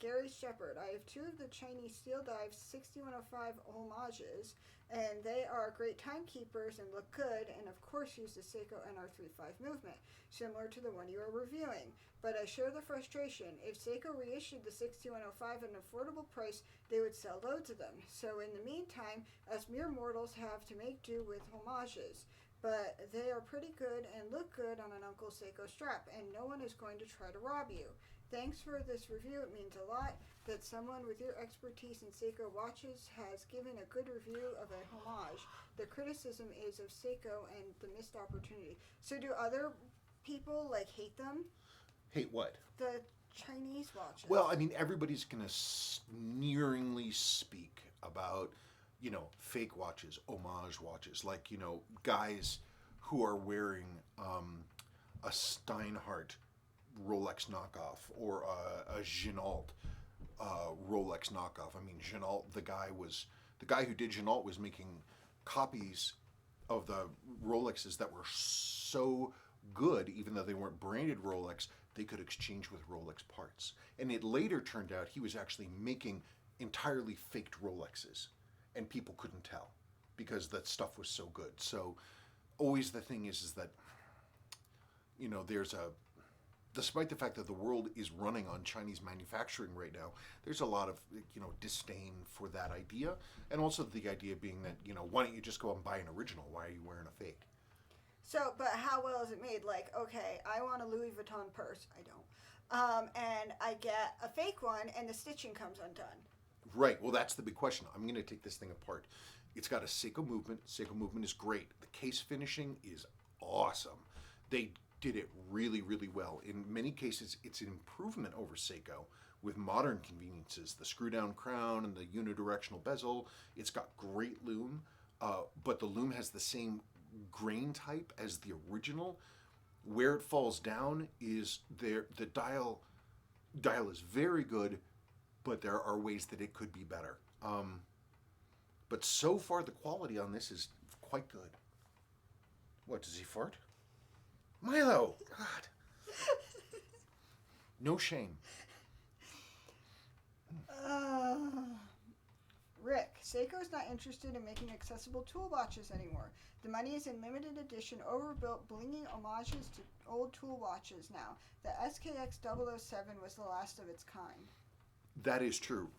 Gary Shepard. I have 2 of the Chinese Steeldive 6105 homages, and they are great timekeepers and look good, and of course use the Seiko NR35 movement, similar to the one you are reviewing. But I share the frustration. If Seiko reissued the 6105 at an affordable price, they would sell loads of them. So in the meantime, us mere mortals have to make do with homages. But they are pretty good and look good on an Uncle Seiko strap, and no one is going to try to rob you. Thanks for this review. It means a lot that someone with your expertise in Seiko watches has given a good review of a homage. The criticism is of Seiko and the missed opportunity. So do other people hate them? Hate what? The Chinese watches. Well, I mean, everybody's going to sneeringly speak about, fake watches, homage watches, like, guys who are wearing a Steinhardt Rolex knockoff or a Jeanalt Rolex knockoff. I mean, Jeanalt, the guy who did Jeanalt was making copies of the Rolexes that were so good, even though they weren't branded Rolex, they could exchange with Rolex parts. And it later turned out he was actually making entirely faked Rolexes, and people couldn't tell because that stuff was so good. So always the thing is that, there's a, despite the fact that the world is running on Chinese manufacturing right now, there's a lot of, disdain for that idea. And also the idea being that, why don't you just go out and buy an original? Why are you wearing a fake? So, but how well is it made? Like, okay, I want a Louis Vuitton purse. I don't. And I get a fake one and the stitching comes undone. Right. Well, that's the big question. I'm going to take this thing apart. It's got a Seiko movement. Seiko movement is great. The case finishing is awesome. They did it really, really well. In many cases, it's an improvement over Seiko with modern conveniences. The screw-down crown and the unidirectional bezel. It's got great loom, but the loom has the same grain type as the original. Where it falls down is there. The dial is very good, but there are ways that it could be better. But so far, the quality on this is quite good. What, does he fart? Milo! God. No shame. Rick, Seiko's not interested in making accessible tool watches anymore. The money is in limited edition, overbuilt, blingy homages to old tool watches now. The SKX007 was the last of its kind. That is true.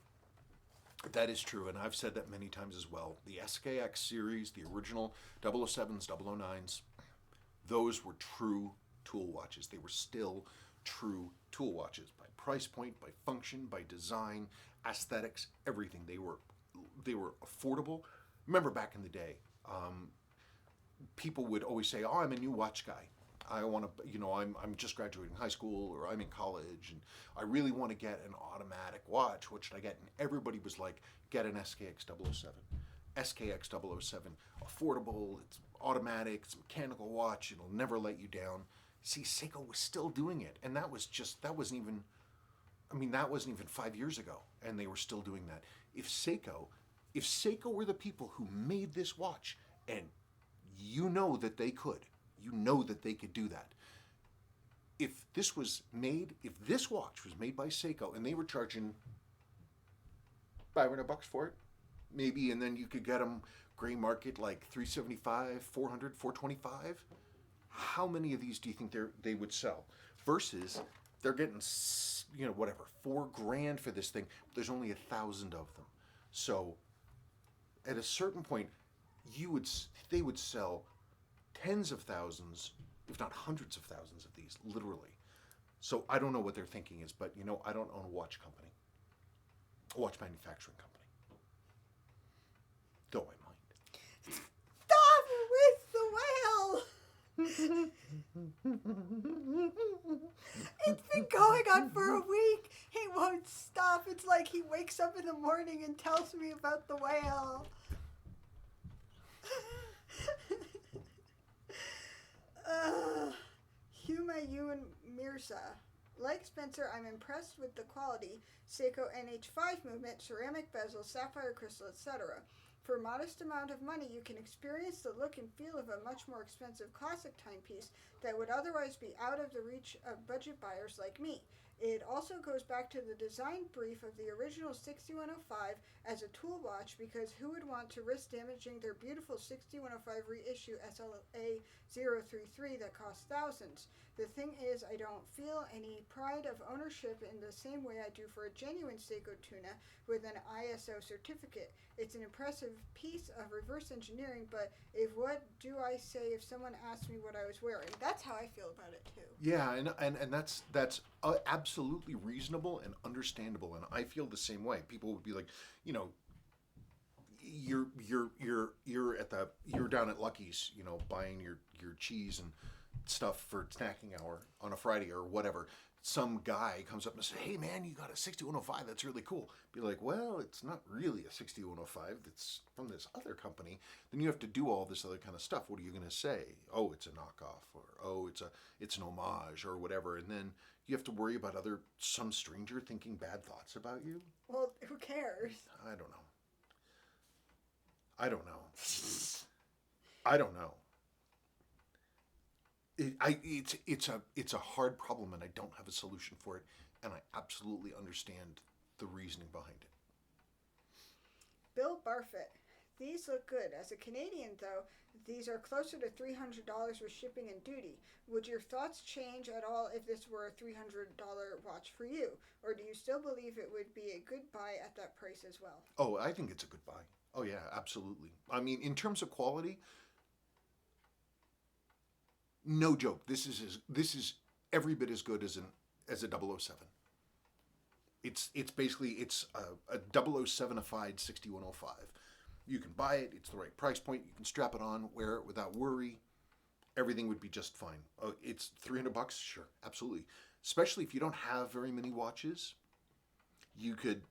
That is true, and I've said that many times as well. The SKX series, the original 007s, 009s, those were true tool watches. They were still true tool watches by price point, by function, by design, aesthetics, everything. They were affordable. Remember back in the day, people would always say, "Oh, I'm a new watch guy. I want to, I'm just graduating high school or I'm in college and I really want to get an automatic watch. What should I get?" And everybody was like, "Get an SKX 007. SKX 007, affordable, it's automatic, it's a mechanical watch, it'll never let you down." See, Seiko was still doing it, and that wasn't even 5 years ago, and they were still doing that. If Seiko were the people who made this watch, and that they could do that. If this watch was made by Seiko, and they were charging $500 for it, maybe, and then you could get them gray market like $375, $400, $425. How many of these do you think they would sell? Versus they're getting $4,000 for this thing. But there's only 1,000 of them. So at a certain point, they would sell tens of thousands, if not hundreds of thousands of these, literally. So I don't know what their thinking is, but I don't own a watch company, a watch manufacturing company. Though I might. Stop with the whale! It's been going on for a week. He won't stop. It's like he wakes up in the morning and tells me about the whale. Humayun Mirza. Like Spencer, I'm impressed with the quality. Seiko NH5 movement, ceramic bezel, sapphire crystal, etc. For a modest amount of money, you can experience the look and feel of a much more expensive classic timepiece that would otherwise be out of the reach of budget buyers like me. It also goes back to the design brief of the original 6105 as a tool watch, because who would want to risk damaging their beautiful 6105 reissue SLA 033 that costs thousands? The thing is, I don't feel any pride of ownership in the same way I do for a genuine Seiko tuna with an ISO certificate. It's an impressive piece of reverse engineering, but what do I say if someone asks me what I was wearing? That's how I feel about it too. Yeah, and that's absolutely reasonable and understandable, and I feel the same way. People would be like, you're down at Lucky's, buying your cheese and stuff for snacking hour on a Friday or whatever. Some guy comes up and says, "Hey man, you got a 6105, that's really cool." Be like, "Well, it's not really a 6105, it's from this other company." Then you have to do all this other kind of stuff. What are you going to say? "Oh, it's a knockoff," or "Oh, it's an homage," or whatever. And then you have to worry about some stranger thinking bad thoughts about you. Well, who cares? I don't know. I don't know. It's a hard problem, and I don't have a solution for it, and I absolutely understand the reasoning behind it. Bill Barfett. These look good. As a Canadian, though, these are closer to $300 with shipping and duty. Would your thoughts change at all if this were a $300 watch for you? Or do you still believe it would be a good buy at that price as well? Oh, I think it's a good buy. Oh yeah, absolutely. I mean, in terms of quality, no joke. This is every bit as good as a 007. It's basically a 007ified 6105. You can buy it. It's the right price point. You can strap it on, wear it without worry. Everything would be just fine. Oh, it's $300. Sure, absolutely. Especially if you don't have very many watches, you could.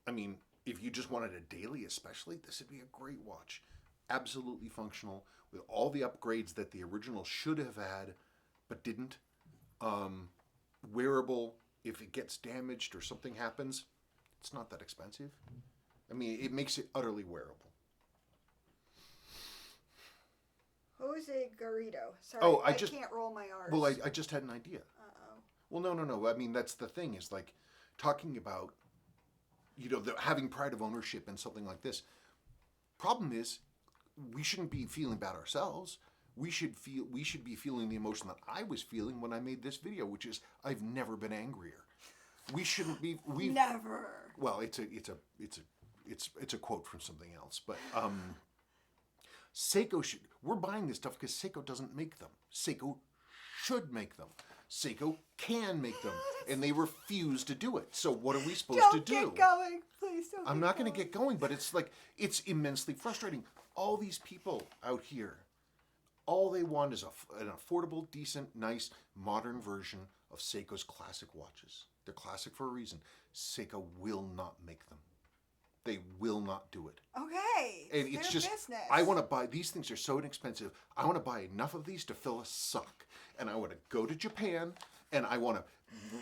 I mean, if you just wanted a daily, especially, this would be a great watch. Absolutely functional with all the upgrades that the original should have had, but didn't. Wearable. If it gets damaged or something happens, it's not that expensive. I mean, it makes it utterly wearable. Jose Garrido. Sorry, Oh, I can't roll my R's. Well, I just had an idea. Uh-oh. Well, no. I mean, that's the thing, is like talking about, having pride of ownership in something like this. Problem is, we shouldn't be feeling bad ourselves. We should be feeling the emotion that I was feeling when I made this video, which is I've never been angrier. We shouldn't be. Never. Well, it's a quote from something else, but Seiko should. We're buying this stuff because Seiko doesn't make them. Seiko should make them. Seiko can make them, and they refuse to do it. So what are we supposed to do? Don't get going, please. Don't. I'm not going to get going, but it's immensely frustrating. All these people out here, all they want is an affordable, decent, nice, modern version of Seiko's classic watches. They're classic for a reason. Seiko will not make them. They will not do it. Okay. And it's just, business. I want to buy, these things are so inexpensive. I want to buy enough of these to fill a sock. And I want to go to Japan, and I want to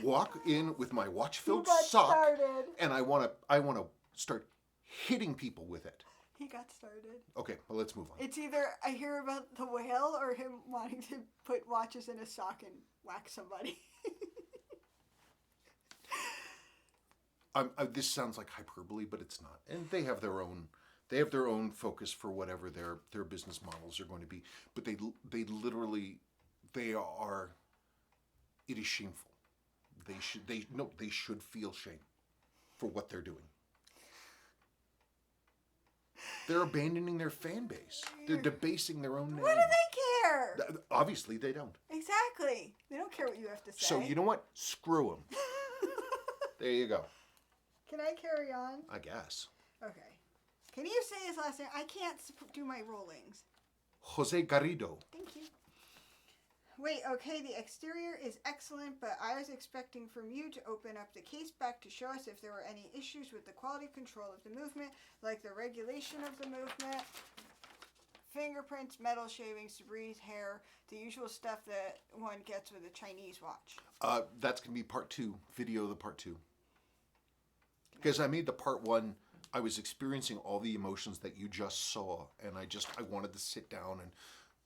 walk in with my watch-filled sock. Started. And I want to start hitting people with it. He got started. Okay, well, let's move on. It's either I hear about the whale or him wanting to put watches in a sock and whack somebody. This sounds like hyperbole, but it's not. And they have their own focus for whatever their business models are going to be. But they are. It is shameful. They should feel shame for what they're doing. They're abandoning their fan base. They're debasing their own name. What do they care? Obviously, they don't. Exactly. They don't care what you have to say. So you know what? Screw them. There you go. Can I carry on? I guess. Okay. Can you say his last name? I can't do my rollings. Jose Garrido. Thank you. Wait, okay, the exterior is excellent, but I was expecting from you to open up the case back to show us if there were any issues with the quality control of the movement, like the regulation of the movement, fingerprints, metal shavings, debris, hair, the usual stuff that one gets with a Chinese watch. That's going to be part 2, video of the part 2. Because I made the part 1, I was experiencing all the emotions that you just saw, and I wanted to sit down and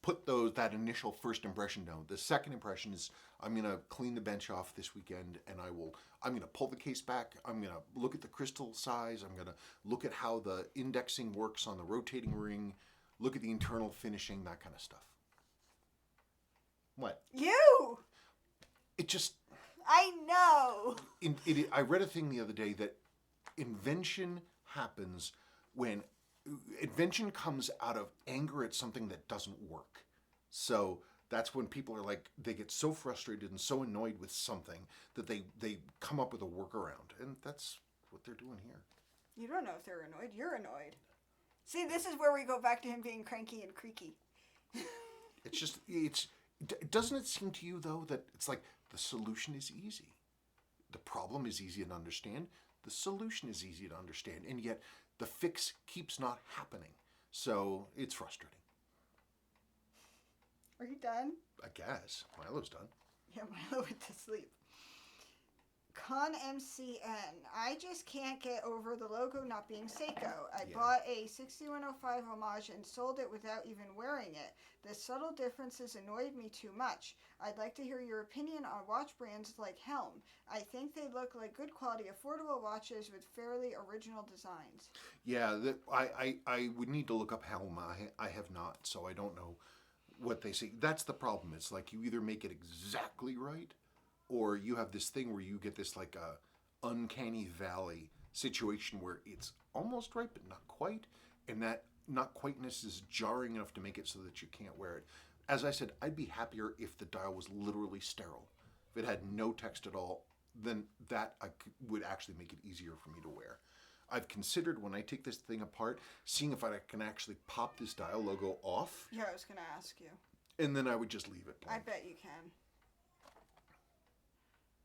put that initial first impression down. The second impression is I'm going to clean the bench off this weekend, and I'm going to pull the case back. I'm going to look at the crystal size. I'm going to look at how the indexing works on the rotating ring, look at the internal finishing, that kind of stuff. What? You! It just... I know! I read a thing the other day that invention happens when invention comes out of anger at something that doesn't work. So that's when people are like, they get so frustrated and so annoyed with something that they come up with a workaround. And that's what they're doing here. You don't know if they're annoyed. You're annoyed. See, this is where we go back to him being cranky and creaky. Doesn't it seem to you, though, that it's like the solution is easy? The problem is easy to understand. The solution is easy to understand. And yet the fix keeps not happening. So it's frustrating. Are you done? I guess. Milo's done. Yeah, Milo went to sleep. Con MCN. I just can't get over the logo not being Seiko. I Yeah. bought a 6105 homage and sold it without even wearing it. The subtle differences annoyed me too much. I'd like to hear your opinion on watch brands like Helm. I think they look like good quality, affordable watches with fairly original designs. Yeah, I would need to look up Helm. I have not, so I don't know what they say. That's the problem. It's like you either make it exactly right, or you have this thing where you get this like a uncanny valley situation where it's almost right but not quite, and that not quiteness is jarring enough to make it so that you can't wear it. As I said, I'd be happier if the dial was literally sterile. If it had no text at all, then that would actually make it easier for me to wear. I've considered when I take this thing apart, seeing if I can actually pop this dial logo off, Yeah, I was going to ask you. and then I would just leave it I blank. bet you can.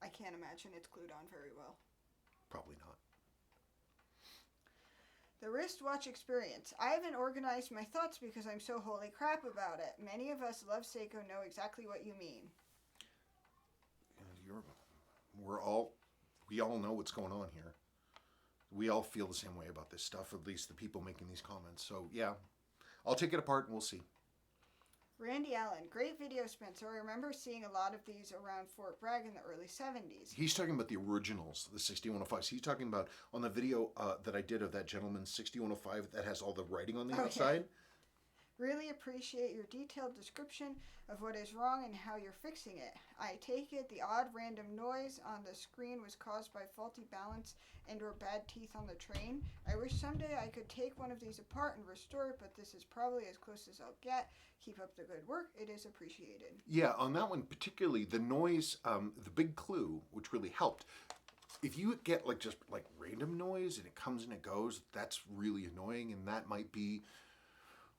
I can't imagine it's glued on very well. Probably not. The wristwatch experience. I haven't organized my thoughts because I'm so holy crap about it. Many of us love Seiko know exactly what you mean. And we all know what's going on here. We all feel the same way about this stuff, at least the people making these comments. So yeah, I'll take it apart and we'll see. Randy Allen, great video, Spencer. I remember seeing a lot of these around Fort Bragg in the early 70s. He's talking about the originals, the 6105s. He's talking about on the video that I did of that gentleman's 6105 that has all the writing on the Oh, outside. Really appreciate your detailed description of what is wrong and how you're fixing it. I take it the odd random noise on the screen was caused by faulty balance and or bad teeth on the train. I wish someday I could take one of these apart and restore it, but this is probably as close as I'll get. Keep up the good work. It is appreciated. Yeah, on that one particularly, the noise, the big clue, which really helped. If you get like just like random noise and it comes and it goes, that's really annoying, and that might be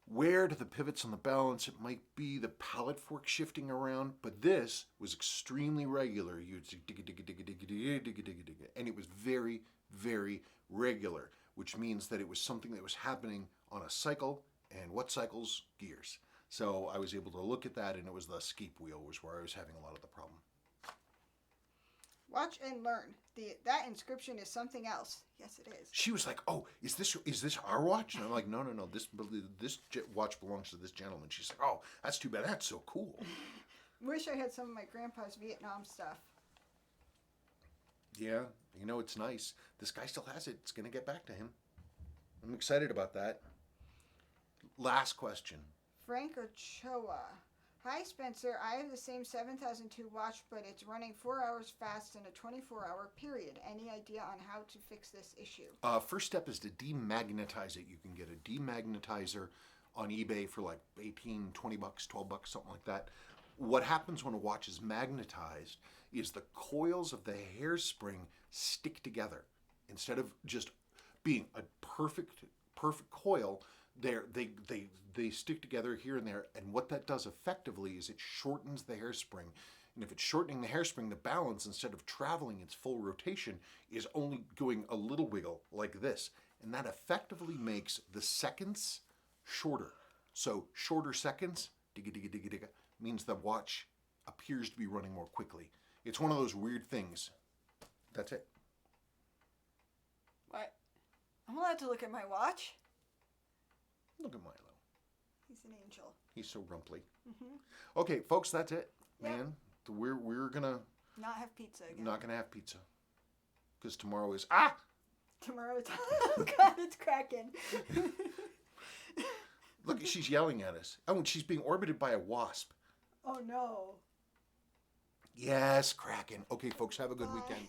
wear to the pivots on the balance. It might be the pallet fork shifting around, but this was extremely regular. You'd see digga digga digga digga digga digga digga digga, and it was very, very regular, which means that it was something that was happening on a cycle, and what cycles? Gears. So I was able to look at that, and it was the skeep wheel was where I was having a lot of the problem. Watch and learn. That inscription is something else. Yes, it is. She was like, "Oh, is this our watch?" And I'm like, "No. This watch belongs to this gentleman." She's like, "Oh, that's too bad. That's so cool." Wish I had some of my grandpa's Vietnam stuff. Yeah, it's nice. This guy still has it. It's gonna get back to him. I'm excited about that. Last question. Frank Ochoa. Hi, Spencer. I have the same 7002 watch, but it's running 4 hours fast in a 24-hour period. Any idea on how to fix this issue? First step is to demagnetize it. You can get a demagnetizer on eBay for like 18, 20 bucks, 12 bucks, something like that. What happens when a watch is magnetized is the coils of the hairspring stick together. Instead of just being a perfect coil, they stick together here and there, and what that does effectively is it shortens the hairspring. And if it's shortening the hairspring, the balance, instead of traveling its full rotation, is only going a little wiggle like this. And that effectively makes the seconds shorter. So shorter seconds, digga digga digga digga, means the watch appears to be running more quickly. It's one of those weird things. That's it. What? I'm allowed to look at my watch? Look at Milo. He's an angel. He's so rumply. Mm-hmm. Okay, folks, that's it, Yep. man. We're gonna Not have pizza again. not gonna have pizza because tomorrow is Tomorrow it's... Oh, God, it's cracking. Look, she's yelling at us. Oh, and she's being orbited by a wasp. Oh, no. Yes, Kraken. Okay, folks, have a good Bye. weekend.